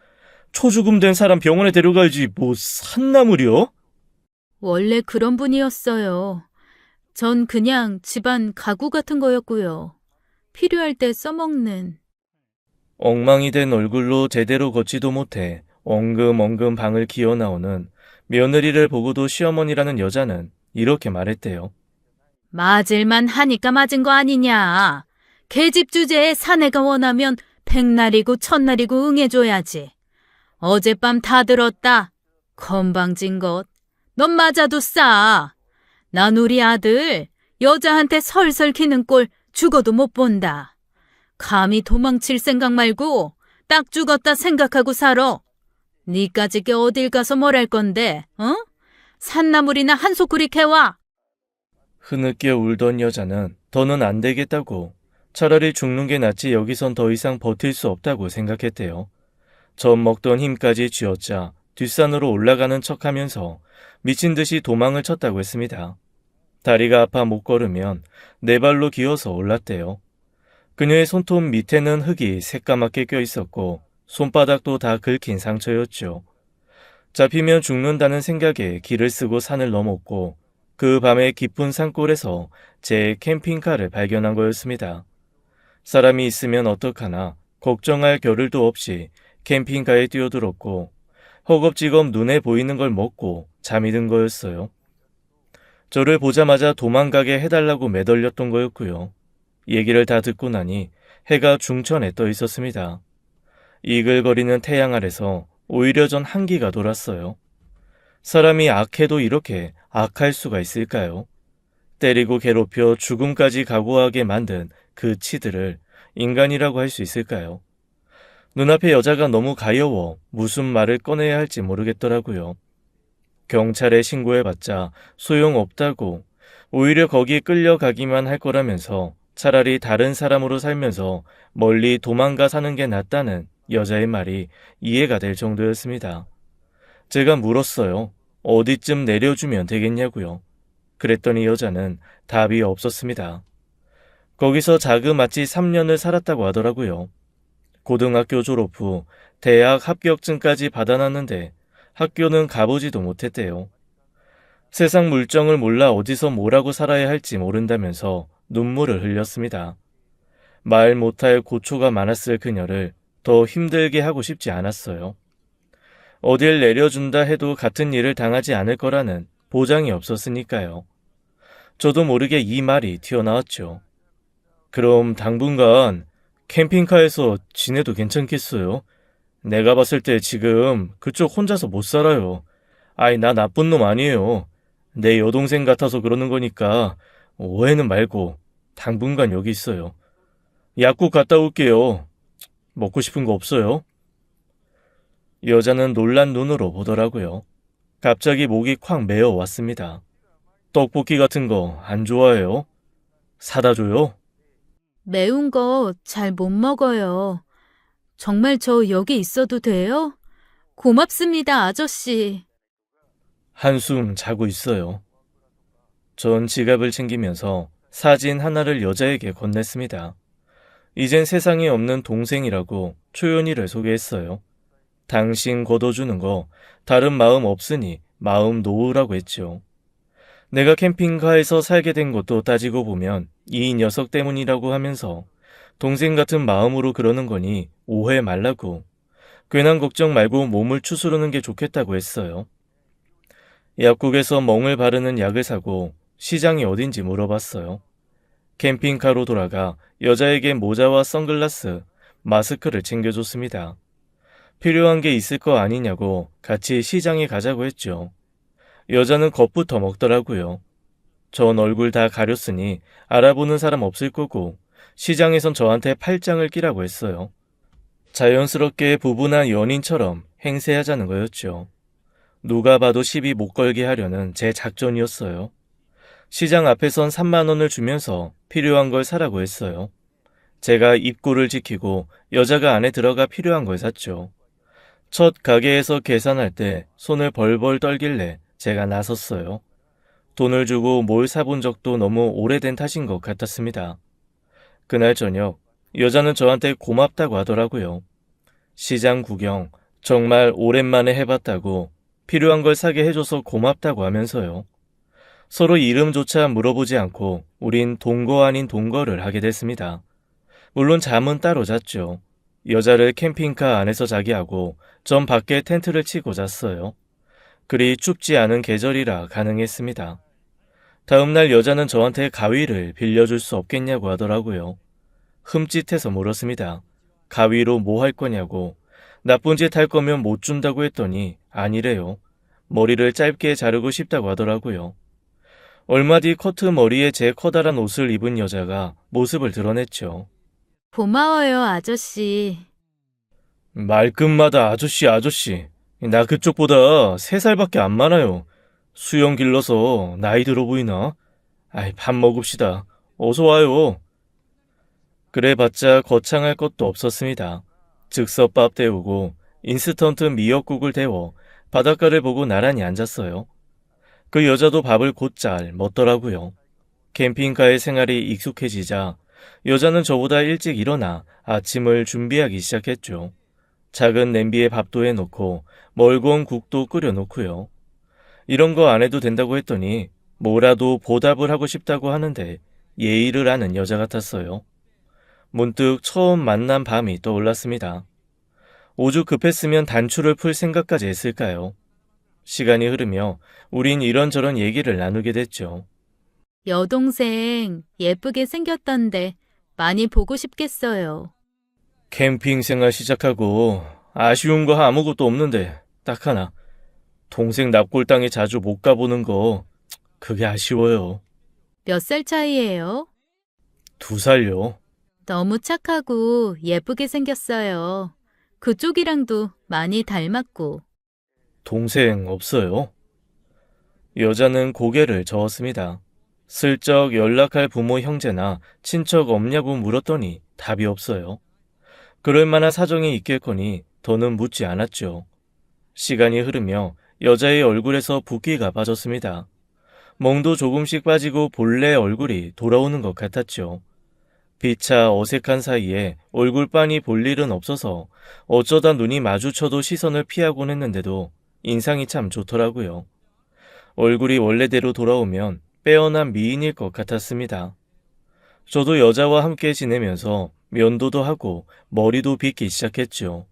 초죽음 된 사람 병원에 데려가야지 뭐 산나물이요? 원래 그런 분이었어요. 전 그냥 집안 가구 같은 거였고요. 필요할 때 써먹는. 엉망이 된 얼굴로 제대로 걷지도 못해 엉금엉금 방을 기어 나오는 며느리를 보고도 시어머니라는 여자는 이렇게 말했대요. 맞을만 하니까 맞은 거 아니냐. 계집 주제에 사내가 원하면 백날이고 천날이고 응해줘야지. 어젯밤 다 들었다. 건방진 것. 넌 맞아도 싸. 난 우리 아들 여자한테 설설 기는 꼴 죽어도 못 본다. 감히 도망칠 생각 말고 딱 죽었다 생각하고 살아. 니까짓 게 어딜 가서 뭘 할 건데, 어? 산나물이나 한 소쿠리 캐와. 흐느껴 울던 여자는 더는 안 되겠다고 차라리 죽는 게 낫지 여기선 더 이상 버틸 수 없다고 생각했대요. 젖 먹던 힘까지 쥐어짜 뒷산으로 올라가는 척하면서 미친 듯이 도망을 쳤다고 했습니다. 다리가 아파 못 걸으면 네 발로 기어서 올랐대요. 그녀의 손톱 밑에는 흙이 새까맣게 껴 있었고 손바닥도 다 긁힌 상처였죠. 잡히면 죽는다는 생각에 길을 쓰고 산을 넘었고 그 밤에 깊은 산골에서 제 캠핑카를 발견한 거였습니다. 사람이 있으면 어떡하나 걱정할 겨를도 없이 캠핑카에 뛰어들었고 허겁지겁 눈에 보이는 걸 먹고 잠이 든 거였어요. 저를 보자마자 도망가게 해달라고 매달렸던 거였고요. 얘기를 다 듣고 나니 해가 중천에 떠 있었습니다. 이글거리는 태양 아래서 오히려 전 한기가 돌았어요. 사람이 악해도 이렇게 악할 수가 있을까요? 때리고 괴롭혀 죽음까지 각오하게 만든 그 치들을 인간이라고 할 수 있을까요? 눈앞의 여자가 너무 가여워 무슨 말을 꺼내야 할지 모르겠더라고요. 경찰에 신고해봤자 소용없다고 오히려 거기 끌려가기만 할 거라면서 차라리 다른 사람으로 살면서 멀리 도망가 사는 게 낫다는 여자의 말이 이해가 될 정도였습니다. 제가 물었어요. 어디쯤 내려주면 되겠냐고요. 그랬더니 여자는 답이 없었습니다. 거기서 자그마치 3년을 살았다고 하더라고요. 고등학교 졸업 후 대학 합격증까지 받아놨는데 학교는 가보지도 못했대요. 세상 물정을 몰라 어디서 뭐라고 살아야 할지 모른다면서 눈물을 흘렸습니다. 말 못할 고초가 많았을 그녀를 더 힘들게 하고 싶지 않았어요. 어딜 내려준다 해도 같은 일을 당하지 않을 거라는 보장이 없었으니까요. 저도 모르게 이 말이 튀어나왔죠. 그럼 당분간 캠핑카에서 지내도 괜찮겠어요? 내가 봤을 때 지금 그쪽 혼자서 못 살아요. 아이, 나 나쁜 놈 아니에요. 내 여동생 같아서 그러는 거니까 오해는 말고 당분간 여기 있어요. 약국 갔다 올게요. 먹고 싶은 거 없어요? 여자는 놀란 눈으로 보더라고요. 갑자기 목이 콱 메어왔습니다. 떡볶이 같은 거 안 좋아해요? 사다 줘요? 매운 거 잘 못 먹어요. 정말 저 여기 있어도 돼요? 고맙습니다, 아저씨. 한숨 자고 있어요. 전 지갑을 챙기면서 사진 하나를 여자에게 건넸습니다. 이젠 세상에 없는 동생이라고 초연이를 소개했어요. 당신 걷어주는 거 다른 마음 없으니 마음 놓으라고 했죠. 내가 캠핑카에서 살게 된 것도 따지고 보면 이 녀석 때문이라고 하면서 동생 같은 마음으로 그러는 거니 오해 말라고, 괜한 걱정 말고 몸을 추스르는 게 좋겠다고 했어요. 약국에서 멍을 바르는 약을 사고 시장이 어딘지 물어봤어요. 캠핑카로 돌아가 여자에게 모자와 선글라스, 마스크를 챙겨줬습니다. 필요한 게 있을 거 아니냐고 같이 시장에 가자고 했죠. 여자는 겁부터 먹더라고요. 전 얼굴 다 가렸으니 알아보는 사람 없을 거고 시장에선 저한테 팔짱을 끼라고 했어요. 자연스럽게 부분한 연인처럼 행세하자는 거였죠. 누가 봐도 시비 못 걸게 하려는 제 작전이었어요. 시장 앞에선 3만 원을 주면서 필요한 걸 사라고 했어요. 제가 입구를 지키고 여자가 안에 들어가 필요한 걸 샀죠. 첫 가게에서 계산할 때 손을 벌벌 떨길래 제가 나섰어요. 돈을 주고 뭘 사본 적도 너무 오래된 탓인 것 같았습니다. 그날 저녁 여자는 저한테 고맙다고 하더라고요. 시장 구경 정말 오랜만에 해봤다고, 필요한 걸 사게 해줘서 고맙다고 하면서요. 서로 이름조차 물어보지 않고 우린 동거 아닌 동거를 하게 됐습니다. 물론 잠은 따로 잤죠. 여자를 캠핑카 안에서 자게 하고 전 밖에 텐트를 치고 잤어요. 그리 춥지 않은 계절이라 가능했습니다. 다음날 여자는 저한테 가위를 빌려줄 수 없겠냐고 하더라고요. 흠칫해서 물었습니다. 가위로 뭐 할 거냐고. 나쁜 짓 할 거면 못 준다고 했더니 아니래요. 머리를 짧게 자르고 싶다고 하더라고요. 얼마 뒤 커트 머리에 제 커다란 옷을 입은 여자가 모습을 드러냈죠. 고마워요, 아저씨. 말끝마다 아저씨 아저씨. 나 그쪽보다 3살밖에 안 많아요. 수염 길러서 나이 들어 보이나? 아이, 밥 먹읍시다. 어서 와요. 그래봤자 거창할 것도 없었습니다. 즉석밥 데우고 인스턴트 미역국을 데워 바닷가를 보고 나란히 앉았어요. 그 여자도 밥을 곧잘 먹더라고요. 캠핑카의 생활이 익숙해지자 여자는 저보다 일찍 일어나 아침을 준비하기 시작했죠. 작은 냄비에 밥도 해놓고 멀건 국도 끓여놓고요. 이런 거 안 해도 된다고 했더니 뭐라도 보답을 하고 싶다고 하는데 예의를 아는 여자 같았어요. 문득 처음 만난 밤이 떠올랐습니다. 오죽 급했으면 단추를 풀 생각까지 했을까요? 시간이 흐르며 우린 이런저런 얘기를 나누게 됐죠. 여동생 예쁘게 생겼던데 많이 보고 싶겠어요. 캠핑 생활 시작하고 아쉬운 거 아무것도 없는데 딱 하나. 동생 납골당에 자주 못 가보는 거, 그게 아쉬워요. 몇 살 차이예요? 2살요. 너무 착하고 예쁘게 생겼어요. 그쪽이랑도 많이 닮았고. 동생 없어요? 여자는 고개를 저었습니다. 슬쩍 연락할 부모 형제나 친척 없냐고 물었더니 답이 없어요. 그럴 만한 사정이 있겠거니 더는 묻지 않았죠. 시간이 흐르며 여자의 얼굴에서 붓기가 빠졌습니다. 멍도 조금씩 빠지고 본래 얼굴이 돌아오는 것 같았죠. 피차 어색한 사이에 얼굴빤히 볼 일은 없어서 어쩌다 눈이 마주쳐도 시선을 피하곤 했는데도 인상이 참 좋더라고요. 얼굴이 원래대로 돌아오면 빼어난 미인일 것 같았습니다. 저도 여자와 함께 지내면서 면도도 하고 머리도 빗기 시작했죠.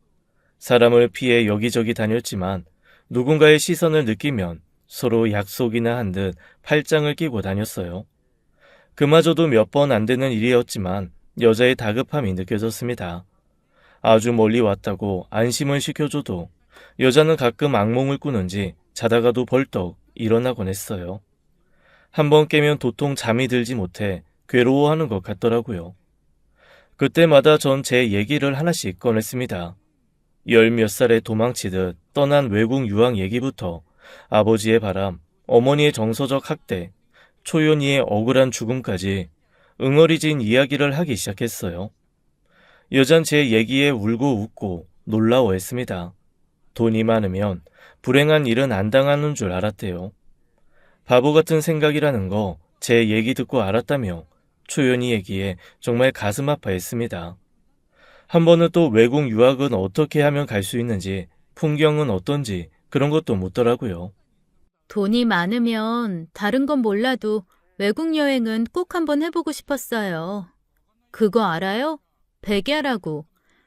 사람을 피해 여기저기 다녔지만 누군가의 시선을 느끼면 서로 약속이나 한 듯 팔짱을 끼고 다녔어요. 그마저도 몇 번 안 되는 일이었지만 여자의 다급함이 느껴졌습니다. 아주 멀리 왔다고 안심을 시켜줘도 여자는 가끔 악몽을 꾸는지 자다가도 벌떡 일어나곤 했어요. 한번 깨면 도통 잠이 들지 못해 괴로워하는 것 같더라고요. 그때마다 전 제 얘기를 하나씩 꺼냈습니다. 10몇 살에 도망치듯 떠난 외국 유학 얘기부터 아버지의 바람, 어머니의 정서적 학대, 초연이의 억울한 죽음까지 응어리진 이야기를 하기 시작했어요. 여잔 제 얘기에 울고 웃고 놀라워했습니다. 돈이 많으면 불행한 일은 안 당하는 줄 알았대요. 바보 같은 생각이라는 거 제 얘기 듣고 알았다며 초연이 얘기에 정말 가슴 아파했습니다. 한 번은 또 외국 유학은 어떻게 하면 갈 수 있는지, 풍경은 어떤지 그런 것도 묻더라고요. 돈이 많으면 다른 건 몰라도 외국 여행은 꼭 한번 해보고 싶었어요. 그거 알아요? 백야라고.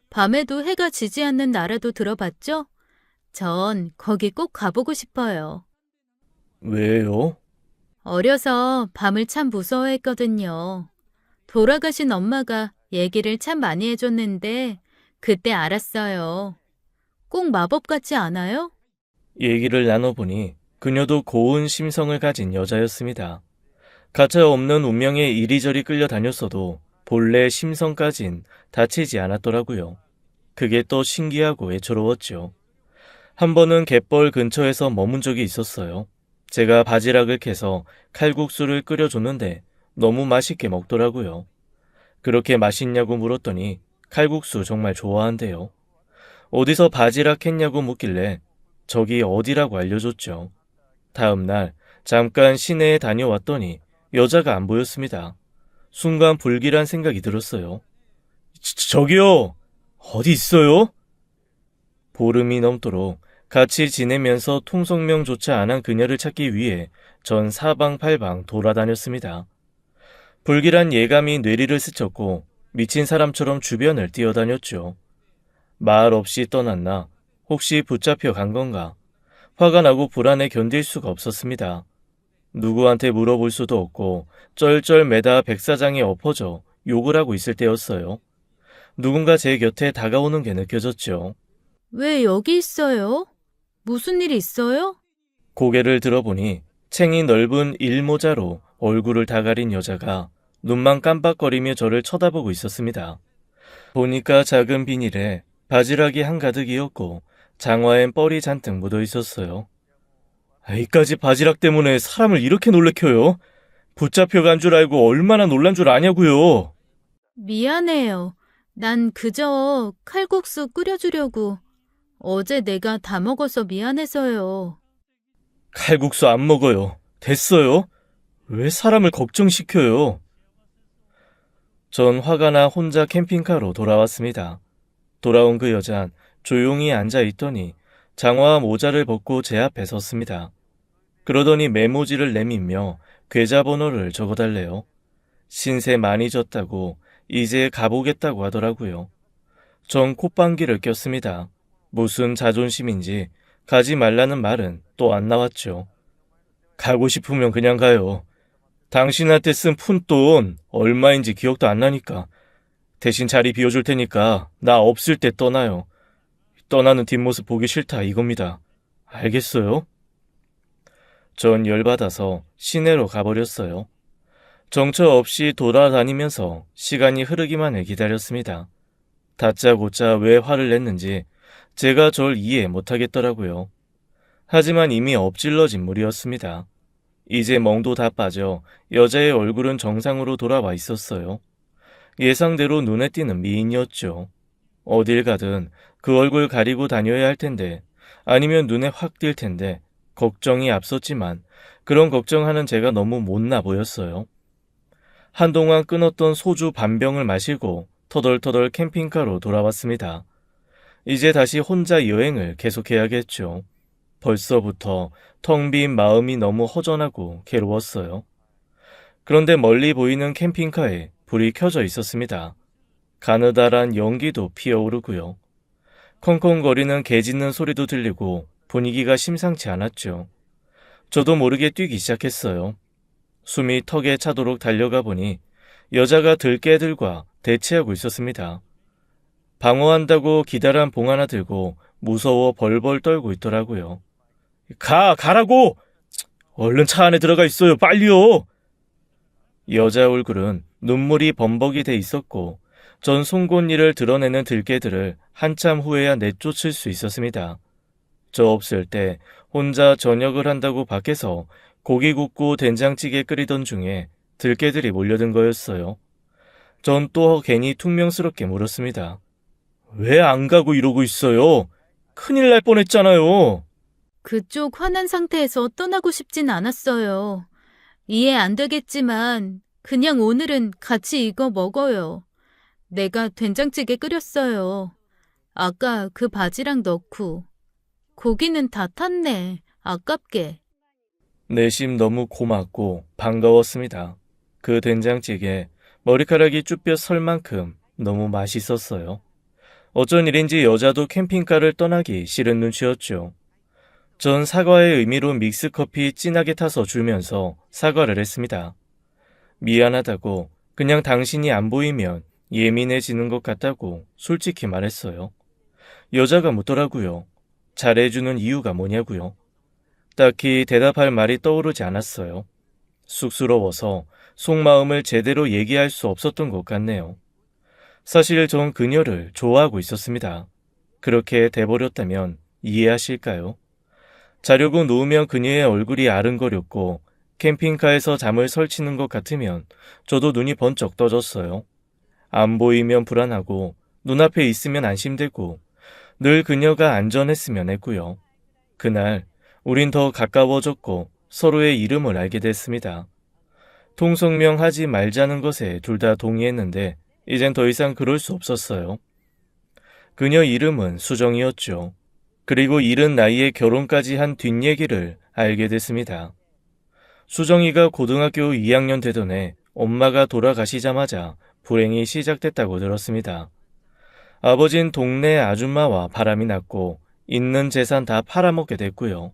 밤에도 해가 지지 않는 나라도 들어봤죠? 전 거기 꼭 가보고 싶어요. 왜요? 어려서 밤을 참 무서워했거든요. 돌아가신 엄마가 얘기를 참 많이 해줬는데 그때 알았어요. 꼭 마법 같지 않아요? 얘기를 나눠보니 그녀도 고운 심성을 가진 여자였습니다. 가차 없는 운명에 이리저리 끌려다녔어도 본래 심성까진 다치지 않았더라고요. 그게 또 신기하고 애처로웠죠. 한 번은 갯벌 근처에서 머문 적이 있었어요. 제가 바지락을 캐서 칼국수를 끓여줬는데 너무 맛있게 먹더라고요. 그렇게 맛있냐고 물었더니 칼국수 정말 좋아한대요. 어디서 바지락 했냐고 묻길래 저기 어디라고 알려줬죠. 다음 날 잠깐 시내에 다녀왔더니 여자가 안 보였습니다. 순간 불길한 생각이 들었어요. 저기요! 어디 있어요? 보름이 넘도록 같이 지내면서 통성명조차 안 한 그녀를 찾기 위해 전 사방팔방 돌아다녔습니다. 불길한 예감이 뇌리를 스쳤고 미친 사람처럼 주변을 뛰어다녔죠. 말 없이 떠났나? 혹시 붙잡혀 간 건가? 화가 나고 불안해 견딜 수가 없었습니다. 누구한테 물어볼 수도 없고 쩔쩔매다 백사장에 엎어져 욕을 하고 있을 때였어요. 누군가 제 곁에 다가오는 게 느껴졌죠. 왜 여기 있어요? 무슨 일 있어요? 고개를 들어보니 챙이 넓은 일모자로 얼굴을 다 가린 여자가 눈만 깜빡거리며 저를 쳐다보고 있었습니다. 보니까 작은 비닐에 바지락이 한가득이었고 장화엔 뻘이 잔뜩 묻어 있었어요. 이까지 바지락 때문에 사람을 이렇게 놀래켜요? 붙잡혀간 줄 알고 얼마나 놀란 줄 아냐고요. 미안해요. 난 그저 칼국수 끓여주려고. 어제 내가 다 먹어서 미안해서요. 칼국수 안 먹어요. 됐어요? 왜 사람을 걱정시켜요? 전 화가 나 혼자 캠핑카로 돌아왔습니다. 돌아온 그 여잔 조용히 앉아 있더니 장화와 모자를 벗고 제 앞에 섰습니다. 그러더니 메모지를 내밀며 계좌번호를 적어달래요. 신세 많이 졌다고 이제 가보겠다고 하더라고요. 전 콧방귀를 꼈습니다. 무슨 자존심인지 가지 말라는 말은 또 안 나왔죠. 가고 싶으면 그냥 가요. 당신한테 쓴 푼돈 얼마인지 기억도 안 나니까. 대신 자리 비워줄 테니까 나 없을 때 떠나요. 떠나는 뒷모습 보기 싫다 이겁니다. 알겠어요? 전 열받아서 시내로 가버렸어요. 정처 없이 돌아다니면서 시간이 흐르기만을 기다렸습니다. 다짜고짜 왜 화를 냈는지 제가 절 이해 못하겠더라고요. 하지만 이미 엎질러진 물이었습니다. 이제 멍도 다 빠져 여자의 얼굴은 정상으로 돌아와 있었어요. 예상대로 눈에 띄는 미인이었죠. 어딜 가든 그 얼굴 가리고 다녀야 할 텐데 아니면 눈에 확 띌 텐데 걱정이 앞섰지만 그런 걱정하는 제가 너무 못나 보였어요. 한동안 끊었던 소주 반병을 마시고 터덜터덜 캠핑카로 돌아왔습니다. 이제 다시 혼자 여행을 계속해야겠죠. 벌써부터 텅 빈 마음이 너무 허전하고 괴로웠어요. 그런데 멀리 보이는 캠핑카에 불이 켜져 있었습니다. 가느다란 연기도 피어오르고요. 컹컹거리는 개 짖는 소리도 들리고 분위기가 심상치 않았죠. 저도 모르게 뛰기 시작했어요. 숨이 턱에 차도록 달려가 보니 여자가 들개들과 대치하고 있었습니다. 방어한다고 기다란 봉 하나 들고 무서워 벌벌 떨고 있더라고요. 가라고! 얼른 차 안에 들어가 있어요, 빨리요! 여자 얼굴은 눈물이 범벅이 돼 있었고 전 송곳니를 드러내는 들개들을 한참 후에야 내쫓을 수 있었습니다. 저 없을 때 혼자 저녁을 한다고 밖에서 고기 굽고 된장찌개 끓이던 중에 들개들이 몰려든 거였어요. 전 또 괜히 퉁명스럽게 물었습니다. 왜 안 가고 이러고 있어요? 큰일 날 뻔했잖아요. 그쪽 화난 상태에서 떠나고 싶진 않았어요. 이해 안 되겠지만 그냥 오늘은 같이 이거 먹어요. 내가 된장찌개 끓였어요. 아까 그 바지락 넣고. 고기는 다 탔네. 아깝게. 내심 너무 고맙고 반가웠습니다. 그 된장찌개 머리카락이 쭈뼛 설 만큼 너무 맛있었어요. 어쩐 일인지 여자도 캠핑카를 떠나기 싫은 눈치였죠. 전 사과의 의미로 믹스커피 진하게 타서 주면서 사과를 했습니다. 미안하다고, 그냥 당신이 안 보이면 예민해지는 것 같다고 솔직히 말했어요. 여자가 묻더라고요. 잘해주는 이유가 뭐냐고요. 딱히 대답할 말이 떠오르지 않았어요. 쑥스러워서 속마음을 제대로 얘기할 수 없었던 것 같네요. 사실 전 그녀를 좋아하고 있었습니다. 그렇게 돼버렸다면 이해하실까요? 자려고 누우면 그녀의 얼굴이 아른거렸고 캠핑카에서 잠을 설치는 것 같으면 저도 눈이 번쩍 떠졌어요. 안 보이면 불안하고 눈앞에 있으면 안심되고 늘 그녀가 안전했으면 했고요. 그날 우린 더 가까워졌고 서로의 이름을 알게 됐습니다. 통성명 하지 말자는 것에 둘 다 동의했는데 이젠 더 이상 그럴 수 없었어요. 그녀 이름은 수정이었죠. 그리고 이른 나이에 결혼까지 한 뒷얘기를 알게 됐습니다. 수정이가 고등학교 2학년 되던 해 엄마가 돌아가시자마자 불행이 시작됐다고 들었습니다. 아버진 동네 아줌마와 바람이 났고 있는 재산 다 팔아먹게 됐고요.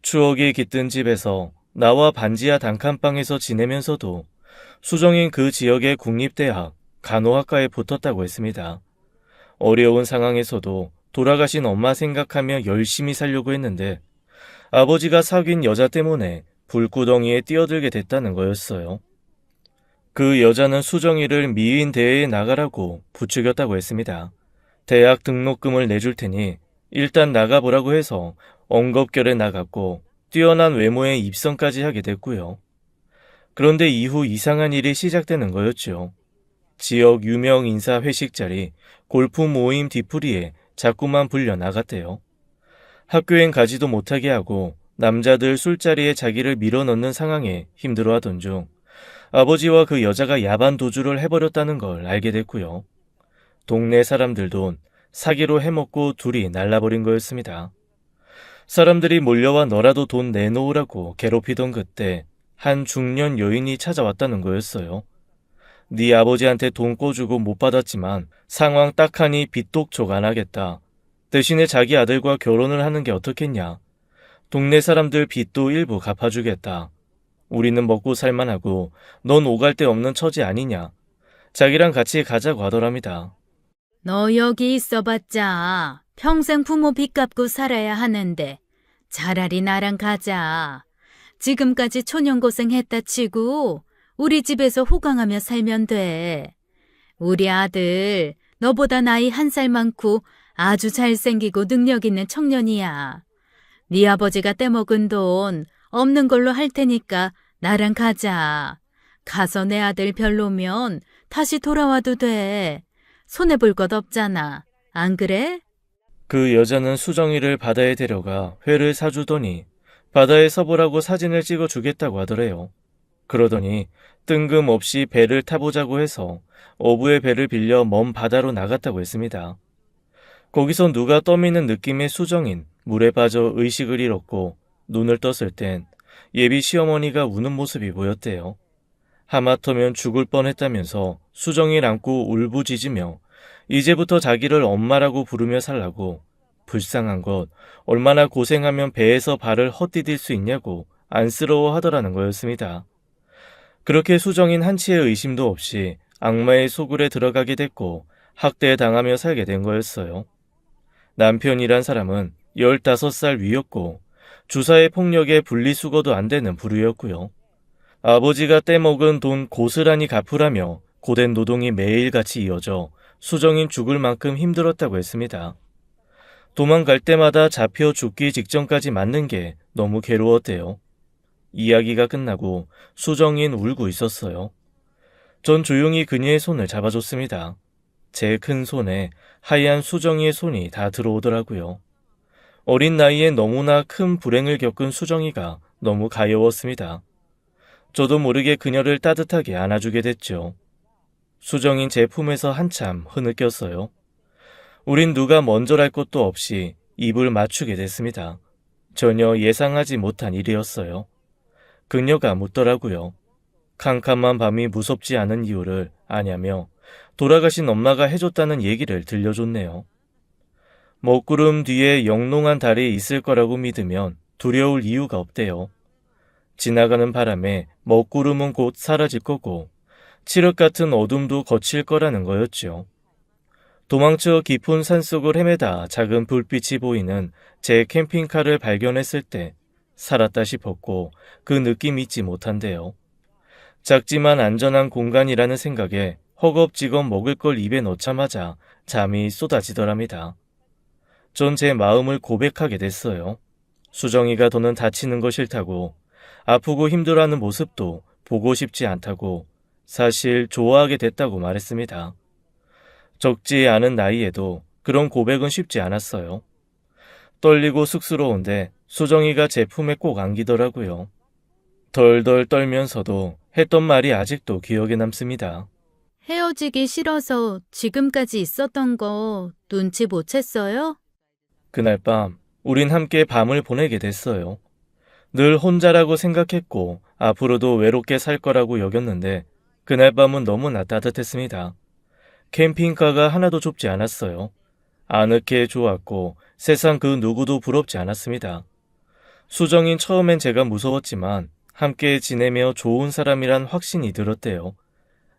추억이 깃든 집에서 나와 반지하 단칸방에서 지내면서도 수정인 그 지역의 국립대학 간호학과에 붙었다고 했습니다. 어려운 상황에서도 돌아가신 엄마 생각하며 열심히 살려고 했는데 아버지가 사귄 여자 때문에 불구덩이에 뛰어들게 됐다는 거였어요. 그 여자는 수정이를 미인 대회에 나가라고 부추겼다고 했습니다. 대학 등록금을 내줄 테니 일단 나가보라고 해서 엉겁결에 나갔고 뛰어난 외모에 입성까지 하게 됐고요. 그런데 이후 이상한 일이 시작되는 거였죠. 지역 유명 인사 회식 자리, 골프 모임 뒤풀이에 자꾸만 불려 나갔대요. 학교엔 가지도 못하게 하고 남자들 술자리에 자기를 밀어넣는 상황에 힘들어하던 중 아버지와 그 여자가 야반 도주를 해버렸다는 걸 알게 됐고요. 동네 사람들도 사기로 해먹고 둘이 날라버린 거였습니다. 사람들이 몰려와 너라도 돈 내놓으라고 괴롭히던 그때 한 중년 여인이 찾아왔다는 거였어요. 네 아버지한테 돈 꿔주고 못 받았지만 상황 딱하니 빚독촉 안 하겠다. 대신에 자기 아들과 결혼을 하는 게 어떻겠냐. 동네 사람들 빚도 일부 갚아주겠다. 우리는 먹고 살만하고 넌 오갈 데 없는 처지 아니냐. 자기랑 같이 가자고 하더랍니다. 너 여기 있어봤자 평생 부모 빚 갚고 살아야 하는데 차라리 나랑 가자. 지금까지 초년고생했다 치고 우리 집에서 호강하며 살면 돼. 우리 아들 너보다 나이 1살 많고 아주 잘생기고 능력 있는 청년이야. 네 아버지가 떼먹은 돈 없는 걸로 할 테니까 나랑 가자. 가서 내 아들 별로면 다시 돌아와도 돼. 손해볼 것 없잖아. 안 그래? 그 여자는 수정이를 바다에 데려가 회를 사주더니 바다에 서보라고 사진을 찍어주겠다고 하더래요. 그러더니 뜬금없이 배를 타보자고 해서 어부의 배를 빌려 먼 바다로 나갔다고 했습니다. 거기서 누가 떠미는 느낌의 수정인 물에 빠져 의식을 잃었고 눈을 떴을 땐 예비 시어머니가 우는 모습이 보였대요. 하마터면 죽을 뻔했다면서 수정이를 안고 울부짖으며 이제부터 자기를 엄마라고 부르며 살라고, 불쌍한 것 얼마나 고생하면 배에서 발을 헛디딜 수 있냐고 안쓰러워하더라는 거였습니다. 그렇게 수정인 한치의 의심도 없이 악마의 소굴에 들어가게 됐고 학대당하며 살게 된 거였어요. 남편이란 사람은 15살 위였고 주사의 폭력에 분리수거도 안 되는 부류였고요. 아버지가 떼먹은 돈 고스란히 갚으라며 고된 노동이 매일같이 이어져 수정인 죽을 만큼 힘들었다고 했습니다. 도망갈 때마다 잡혀 죽기 직전까지 맞는 게 너무 괴로웠대요. 이야기가 끝나고 수정인 울고 있었어요. 전 조용히 그녀의 손을 잡아줬습니다. 제 큰 손에 하얀 수정이의 손이 다 들어오더라고요. 어린 나이에 너무나 큰 불행을 겪은 수정이가 너무 가여웠습니다. 저도 모르게 그녀를 따뜻하게 안아주게 됐죠. 수정인 제 품에서 한참 흐느꼈어요. 우린 누가 먼저랄 것도 없이 입을 맞추게 됐습니다. 전혀 예상하지 못한 일이었어요. 그녀가 묻더라고요. 캄캄한 밤이 무섭지 않은 이유를 아냐며 돌아가신 엄마가 해줬다는 얘기를 들려줬네요. 먹구름 뒤에 영롱한 달이 있을 거라고 믿으면 두려울 이유가 없대요. 지나가는 바람에 먹구름은 곧 사라질 거고 칠흑 같은 어둠도 거칠 거라는 거였죠. 도망쳐 깊은 산속을 헤매다 작은 불빛이 보이는 제 캠핑카를 발견했을 때 살았다 싶었고 그 느낌 잊지 못한대요. 작지만 안전한 공간이라는 생각에 허겁지겁 먹을 걸 입에 넣자마자 잠이 쏟아지더랍니다. 전 제 마음을 고백하게 됐어요. 수정이가 더는 다치는 거 싫다고, 아프고 힘들어하는 모습도 보고 싶지 않다고, 사실 좋아하게 됐다고 말했습니다. 적지 않은 나이에도 그런 고백은 쉽지 않았어요. 떨리고 쑥스러운데 수정이가 제 품에 꼭 안기더라고요. 덜덜 떨면서도 했던 말이 아직도 기억에 남습니다. 헤어지기 싫어서 지금까지 있었던 거 눈치 못 챘어요? 그날 밤 우린 함께 밤을 보내게 됐어요. 늘 혼자라고 생각했고 앞으로도 외롭게 살 거라고 여겼는데 그날 밤은 너무나 따뜻했습니다. 캠핑카가 하나도 좁지 않았어요. 아늑해 좋았고 세상 그 누구도 부럽지 않았습니다. 수정인 처음엔 제가 무서웠지만 함께 지내며 좋은 사람이란 확신이 들었대요.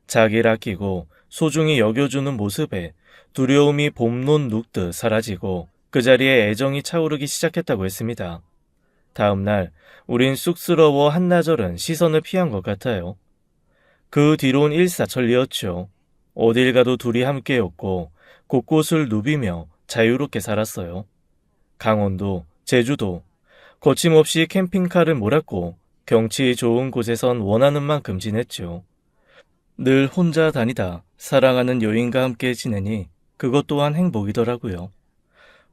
자기를 아끼고 소중히 여겨주는 모습에 두려움이 봄눈 눕듯 사라지고 그 자리에 애정이 차오르기 시작했다고 했습니다. 다음 날 우린 쑥스러워 한나절은 시선을 피한 것 같아요. 그 뒤론 일사천리였죠. 어딜 가도 둘이 함께였고 곳곳을 누비며 자유롭게 살았어요. 강원도, 제주도, 거침없이 캠핑카를 몰았고 경치 좋은 곳에선 원하는 만큼 지냈죠. 늘 혼자 다니다 사랑하는 여인과 함께 지내니 그것 또한 행복이더라고요.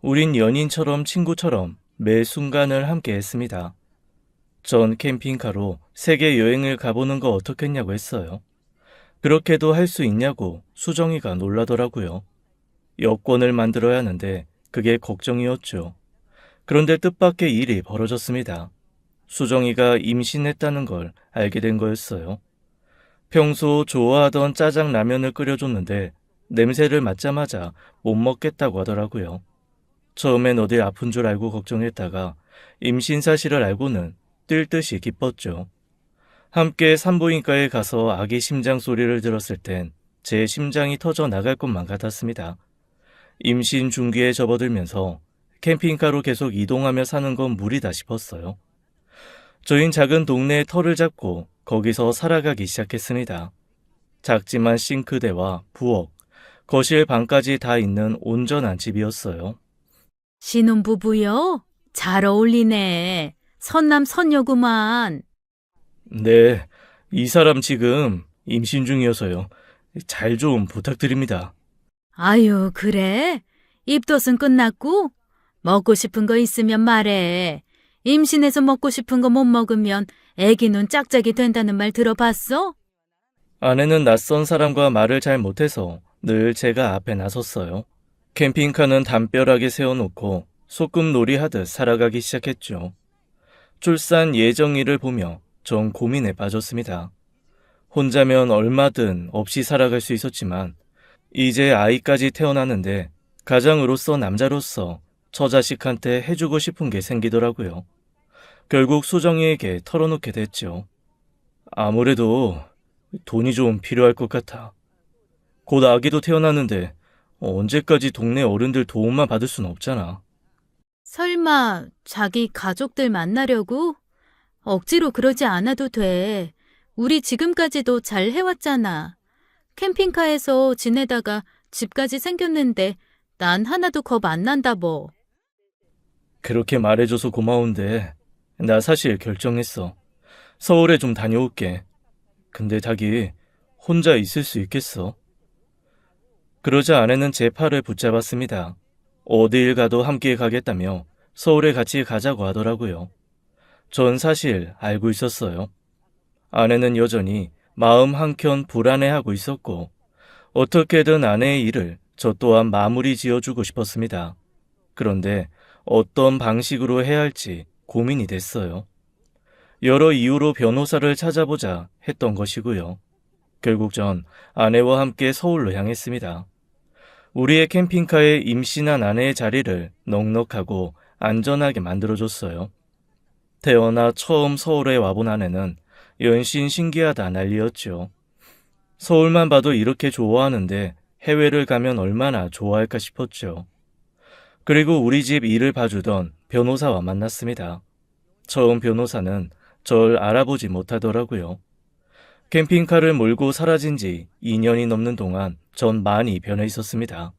우린 연인처럼 친구처럼 매 순간을 함께 했습니다. 전 캠핑카로 세계 여행을 가보는 거 어떻겠냐고 했어요. 그렇게도 할 수 있냐고 수정이가 놀라더라고요. 여권을 만들어야 하는데 그게 걱정이었죠. 그런데 뜻밖의 일이 벌어졌습니다. 수정이가 임신했다는 걸 알게 된 거였어요. 평소 좋아하던 짜장라면을 끓여줬는데 냄새를 맡자마자 못 먹겠다고 하더라고요. 처음엔 어디 아픈 줄 알고 걱정했다가 임신 사실을 알고는 뛸 듯이 기뻤죠. 함께 산부인과에 가서 아기 심장 소리를 들었을 땐 제 심장이 터져 나갈 것만 같았습니다. 임신 중기에 접어들면서 캠핑카로 계속 이동하며 사는 건 무리다 싶었어요. 저흰 작은 동네에 터를 잡고 거기서 살아가기 시작했습니다. 작지만 싱크대와 부엌, 거실 방까지 다 있는 온전한 집이었어요. 신혼부부요? 잘 어울리네. 선남선녀구만. 네, 이 사람 지금 임신 중이어서요. 잘 좀 부탁드립니다. 아유, 그래? 입덧은 끝났고? 먹고 싶은 거 있으면 말해. 임신해서 먹고 싶은 거 못 먹으면 애기 눈 짝짝이 된다는 말 들어봤어? 아내는 낯선 사람과 말을 잘 못해서 늘 제가 앞에 나섰어요. 캠핑카는 담벼락에 세워놓고 소꿉놀이 하듯 살아가기 시작했죠. 출산 예정일을 보며 전 고민에 빠졌습니다. 혼자면 얼마든 없이 살아갈 수 있었지만 이제 아이까지 태어나는데 가장으로서 남자로서 처자식한테 해주고 싶은 게 생기더라고요. 결국 수정이에게 털어놓게 됐죠. 아무래도 돈이 좀 필요할 것 같아. 곧 아기도 태어나는데 언제까지 동네 어른들 도움만 받을 순 없잖아. 설마 자기 가족들 만나려고? 억지로 그러지 않아도 돼. 우리 지금까지도 잘 해왔잖아. 캠핑카에서 지내다가 집까지 생겼는데 난 하나도 겁 안 난다 뭐. 그렇게 말해줘서 고마운데 나 사실 결정했어. 서울에 좀 다녀올게. 근데 자기 혼자 있을 수 있겠어? 그러자 아내는 제 팔을 붙잡았습니다. 어딜 가도 함께 가겠다며 서울에 같이 가자고 하더라고요. 전 사실 알고 있었어요. 아내는 여전히 마음 한켠 불안해하고 있었고 어떻게든 아내의 일을 저 또한 마무리 지어주고 싶었습니다. 그런데 어떤 방식으로 해야 할지 고민이 됐어요. 여러 이유로 변호사를 찾아보자 했던 것이고요. 결국 전 아내와 함께 서울로 향했습니다. 우리의 캠핑카에 임신한 아내의 자리를 넉넉하고 안전하게 만들어줬어요. 태어나 처음 서울에 와본 아내는 연신 신기하다 난리였죠. 서울만 봐도 이렇게 좋아하는데 해외를 가면 얼마나 좋아할까 싶었죠. 그리고 우리 집 일을 봐주던 변호사와 만났습니다. 처음 변호사는 절 알아보지 못하더라고요. 캠핑카를 몰고 사라진 지 2년이 넘는 동안 전 많이 변해 있었습니다.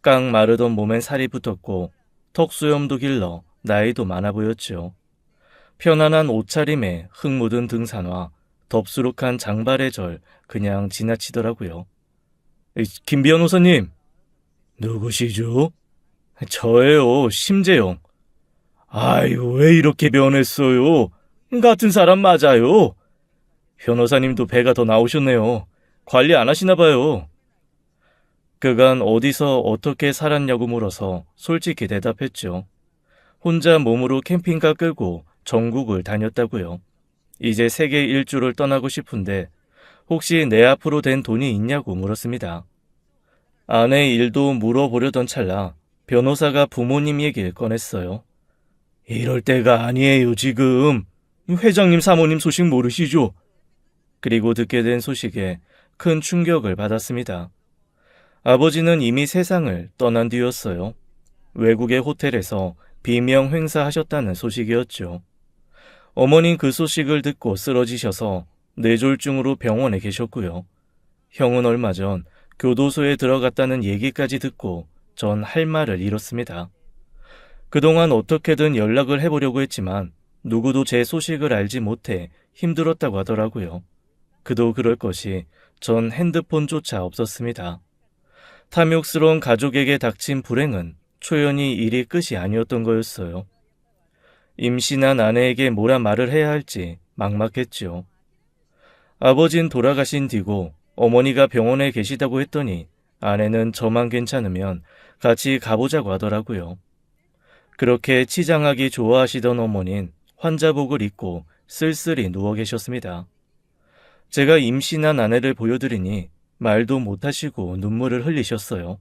깡 마르던 몸엔 살이 붙었고 턱수염도 길러 나이도 많아 보였죠. 편안한 옷차림에 흙 묻은 등산화, 덥수룩한 장발의 절 그냥 지나치더라고요. 김 변호사님, 누구시죠? 저예요, 심재영. 아유, 왜 이렇게 변했어요? 같은 사람 맞아요. 변호사님도 배가 더 나오셨네요. 관리 안 하시나 봐요. 그간 어디서 어떻게 살았냐고 물어서 솔직히 대답했죠. 혼자 몸으로 캠핑카 끌고 전국을 다녔다고요. 이제 세계 일주를 떠나고 싶은데 혹시 내 앞으로 된 돈이 있냐고 물었습니다. 아내의 일도 물어보려던 찰나 변호사가 부모님 얘기를 꺼냈어요. 이럴 때가 아니에요, 지금. 회장님 사모님 소식 모르시죠? 그리고 듣게 된 소식에 큰 충격을 받았습니다. 아버지는 이미 세상을 떠난 뒤였어요. 외국의 호텔에서 비명 행사하셨다는 소식이었죠. 어머닌 그 소식을 듣고 쓰러지셔서 뇌졸중으로 병원에 계셨고요. 형은 얼마 전 교도소에 들어갔다는 얘기까지 듣고 전 할 말을 잃었습니다. 그동안 어떻게든 연락을 해보려고 했지만 누구도 제 소식을 알지 못해 힘들었다고 하더라고요. 그도 그럴 것이 전 핸드폰조차 없었습니다. 탐욕스러운 가족에게 닥친 불행은 초연히 일이 끝이 아니었던 거였어요. 임신한 아내에게 뭐라 말을 해야 할지 막막했죠. 아버진 돌아가신 뒤고 어머니가 병원에 계시다고 했더니 아내는 저만 괜찮으면 같이 가보자고 하더라고요. 그렇게 치장하기 좋아하시던 어머닌 환자복을 입고 쓸쓸히 누워 계셨습니다. 제가 임신한 아내를 보여드리니 말도 못하시고 눈물을 흘리셨어요.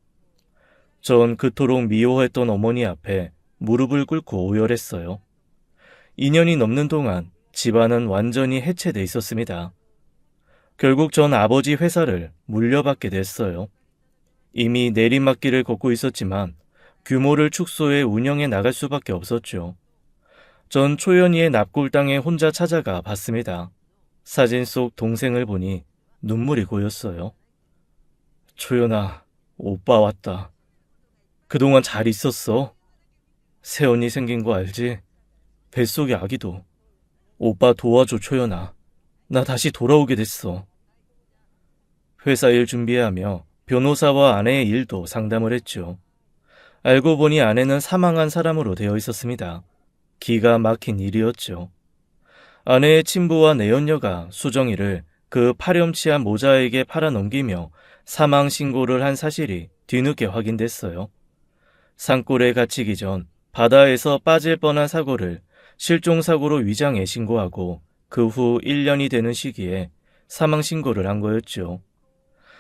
전 그토록 미워했던 어머니 앞에 무릎을 꿇고 오열했어요. 2년이 넘는 동안 집안은 완전히 해체돼 있었습니다. 결국 전 아버지 회사를 물려받게 됐어요. 이미 내리막길을 걷고 있었지만 규모를 축소해 운영해 나갈 수밖에 없었죠. 전 초연이의 납골당에 혼자 찾아가 봤습니다. 사진 속 동생을 보니 눈물이 고였어요. 초연아, 오빠 왔다. 그동안 잘 있었어? 새언니 생긴 거 알지? 뱃속의 아기도. 오빠 도와줘, 초연아. 나 다시 돌아오게 됐어. 회사 일 준비하며 변호사와 아내의 일도 상담을 했죠. 알고 보니 아내는 사망한 사람으로 되어 있었습니다. 기가 막힌 일이었죠. 아내의 친부와 내연녀가 수정이를 그 파렴치한 모자에게 팔아넘기며 사망 신고를 한 사실이 뒤늦게 확인됐어요. 산골에 갇히기 전 바다에서 빠질 뻔한 사고를 실종사고로 위장해 신고하고 그 후 1년이 되는 시기에 사망 신고를 한 거였죠.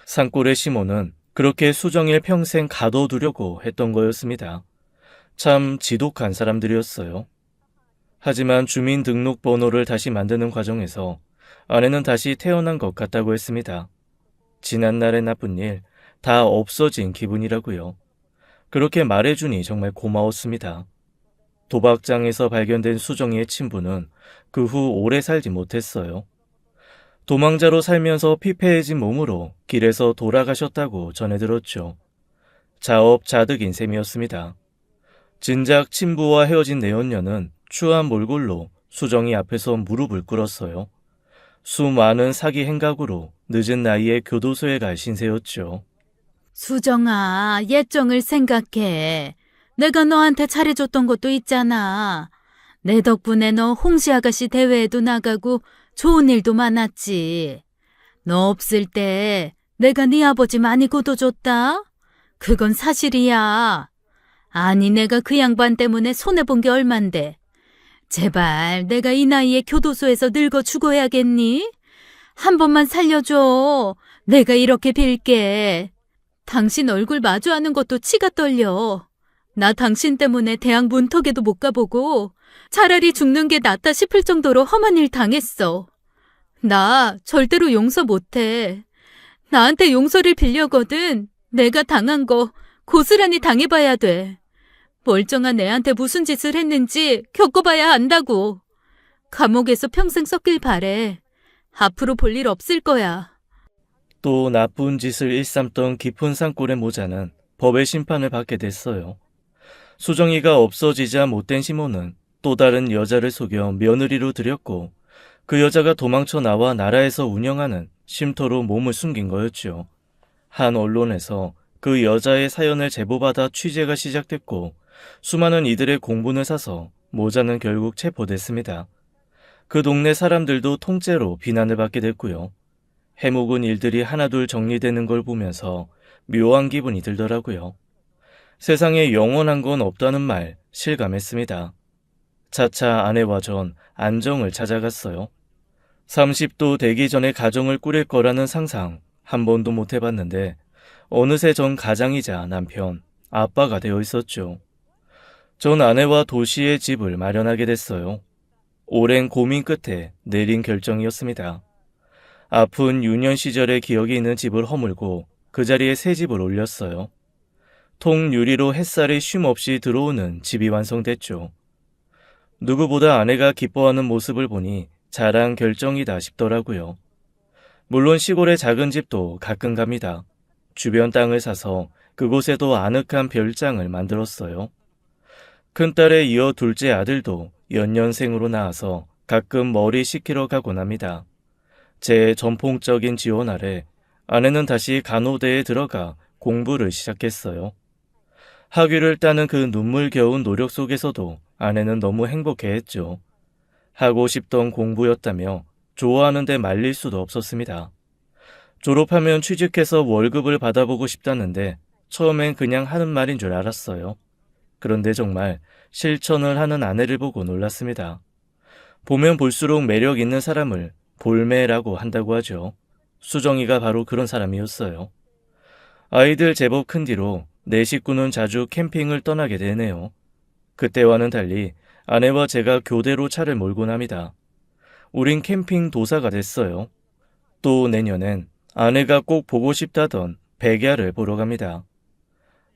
산골의 시모는 그렇게 수정일 평생 가둬두려고 했던 거였습니다. 참 지독한 사람들이었어요. 하지만 주민등록번호를 다시 만드는 과정에서 아내는 다시 태어난 것 같다고 했습니다. 지난날의 나쁜 일 다 없어진 기분이라고요. 그렇게 말해주니 정말 고마웠습니다. 도박장에서 발견된 수정이의 친부는 그 후 오래 살지 못했어요. 도망자로 살면서 피폐해진 몸으로 길에서 돌아가셨다고 전해 들었죠. 자업자득인 셈이었습니다. 진작 친부와 헤어진 내연녀는 추한 몰골로 수정이 앞에서 무릎을 꿇었어요. 수많은 사기 행각으로 늦은 나이에 교도소에 갈 신세였죠. 수정아, 예정을 생각해. 내가 너한테 잘해줬던 것도 있잖아. 내 덕분에 너 홍시 아가씨 대회에도 나가고 좋은 일도 많았지. 너 없을 때 내가 네 아버지 많이 거둬줬다? 그건 사실이야. 아니, 내가 그 양반 때문에 손해본 게 얼만데. 제발 내가 이 나이에 교도소에서 늙어 죽어야겠니? 한 번만 살려줘. 내가 이렇게 빌게. 당신 얼굴 마주하는 것도 치가 떨려. 나 당신 때문에 대학 문턱에도 못 가보고 차라리 죽는 게 낫다 싶을 정도로 험한 일 당했어. 나 절대로 용서 못해. 나한테 용서를 빌려거든. 내가 당한 거 고스란히 당해봐야 돼. 멀쩡한 애한테 무슨 짓을 했는지 겪어봐야 안다고. 감옥에서 평생 썩길 바래. 앞으로 볼 일 없을 거야. 또 나쁜 짓을 일삼던 깊은 산골의 모자는 법의 심판을 받게 됐어요. 수정이가 없어지자 못된 시몬은 또 다른 여자를 속여 며느리로 들였고 그 여자가 도망쳐 나와 나라에서 운영하는 쉼터로 몸을 숨긴 거였죠. 한 언론에서 그 여자의 사연을 제보받아 취재가 시작됐고 수많은 이들의 공분을 사서 모자는 결국 체포됐습니다. 그 동네 사람들도 통째로 비난을 받게 됐고요. 해묵은 일들이 하나둘 정리되는 걸 보면서 묘한 기분이 들더라고요. 세상에 영원한 건 없다는 말 실감했습니다. 차차 아내와 전 안정을 찾아갔어요. 30도 되기 전에 가정을 꾸릴 거라는 상상 한 번도 못 해봤는데 어느새 전 가장이자 남편, 아빠가 되어 있었죠. 전 아내와 도시에 집을 마련하게 됐어요. 오랜 고민 끝에 내린 결정이었습니다. 아픈 유년 시절의 기억이 있는 집을 허물고 그 자리에 새 집을 올렸어요. 통유리로 햇살이 쉼없이 들어오는 집이 완성됐죠. 누구보다 아내가 기뻐하는 모습을 보니 잘한 결정이다 싶더라고요. 물론 시골의 작은 집도 가끔 갑니다. 주변 땅을 사서 그곳에도 아늑한 별장을 만들었어요. 큰딸에 이어 둘째 아들도 연년생으로 나와서 가끔 머리 식히러 가곤 합니다. 제 전폭적인 지원 아래 아내는 다시 간호대에 들어가 공부를 시작했어요. 학위를 따는 그 눈물겨운 노력 속에서도 아내는 너무 행복해했죠. 하고 싶던 공부였다며 좋아하는데 말릴 수도 없었습니다. 졸업하면 취직해서 월급을 받아보고 싶다는데 처음엔 그냥 하는 말인 줄 알았어요. 그런데 정말 실천을 하는 아내를 보고 놀랐습니다. 보면 볼수록 매력 있는 사람을 볼매라고 한다고 하죠. 수정이가 바로 그런 사람이었어요. 아이들 제법 큰 뒤로 내 식구는 자주 캠핑을 떠나게 되네요. 그때와는 달리 아내와 제가 교대로 차를 몰곤 합니다. 우린 캠핑 도사가 됐어요. 또 내년엔 아내가 꼭 보고 싶다던 백야를 보러 갑니다.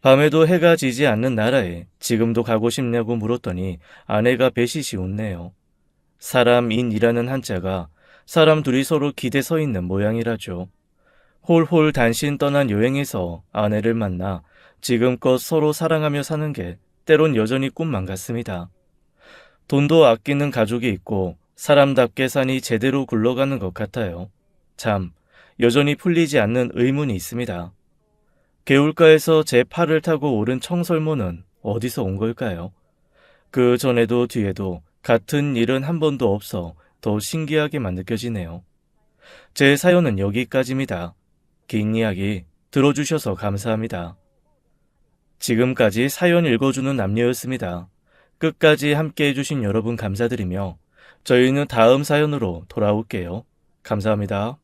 밤에도 해가 지지 않는 나라에 지금도 가고 싶냐고 물었더니 아내가 배시시 웃네요. 사람인이라는 한자가 사람 둘이 서로 기대 서 있는 모양이라죠. 홀홀 단신 떠난 여행에서 아내를 만나 지금껏 서로 사랑하며 사는 게 때론 여전히 꿈만 같습니다. 돈도 아끼는 가족이 있고 사람답게 사니 제대로 굴러가는 것 같아요. 참, 여전히 풀리지 않는 의문이 있습니다. 개울가에서 제 팔을 타고 오른 청설모는 어디서 온 걸까요? 그 전에도 뒤에도 같은 일은 한 번도 없어 더 신기하게만 느껴지네요. 제 사연은 여기까지입니다. 긴 이야기 들어주셔서 감사합니다. 지금까지 사연 읽어주는 남녀였습니다. 끝까지 함께 해주신 여러분 감사드리며 저희는 다음 사연으로 돌아올게요. 감사합니다.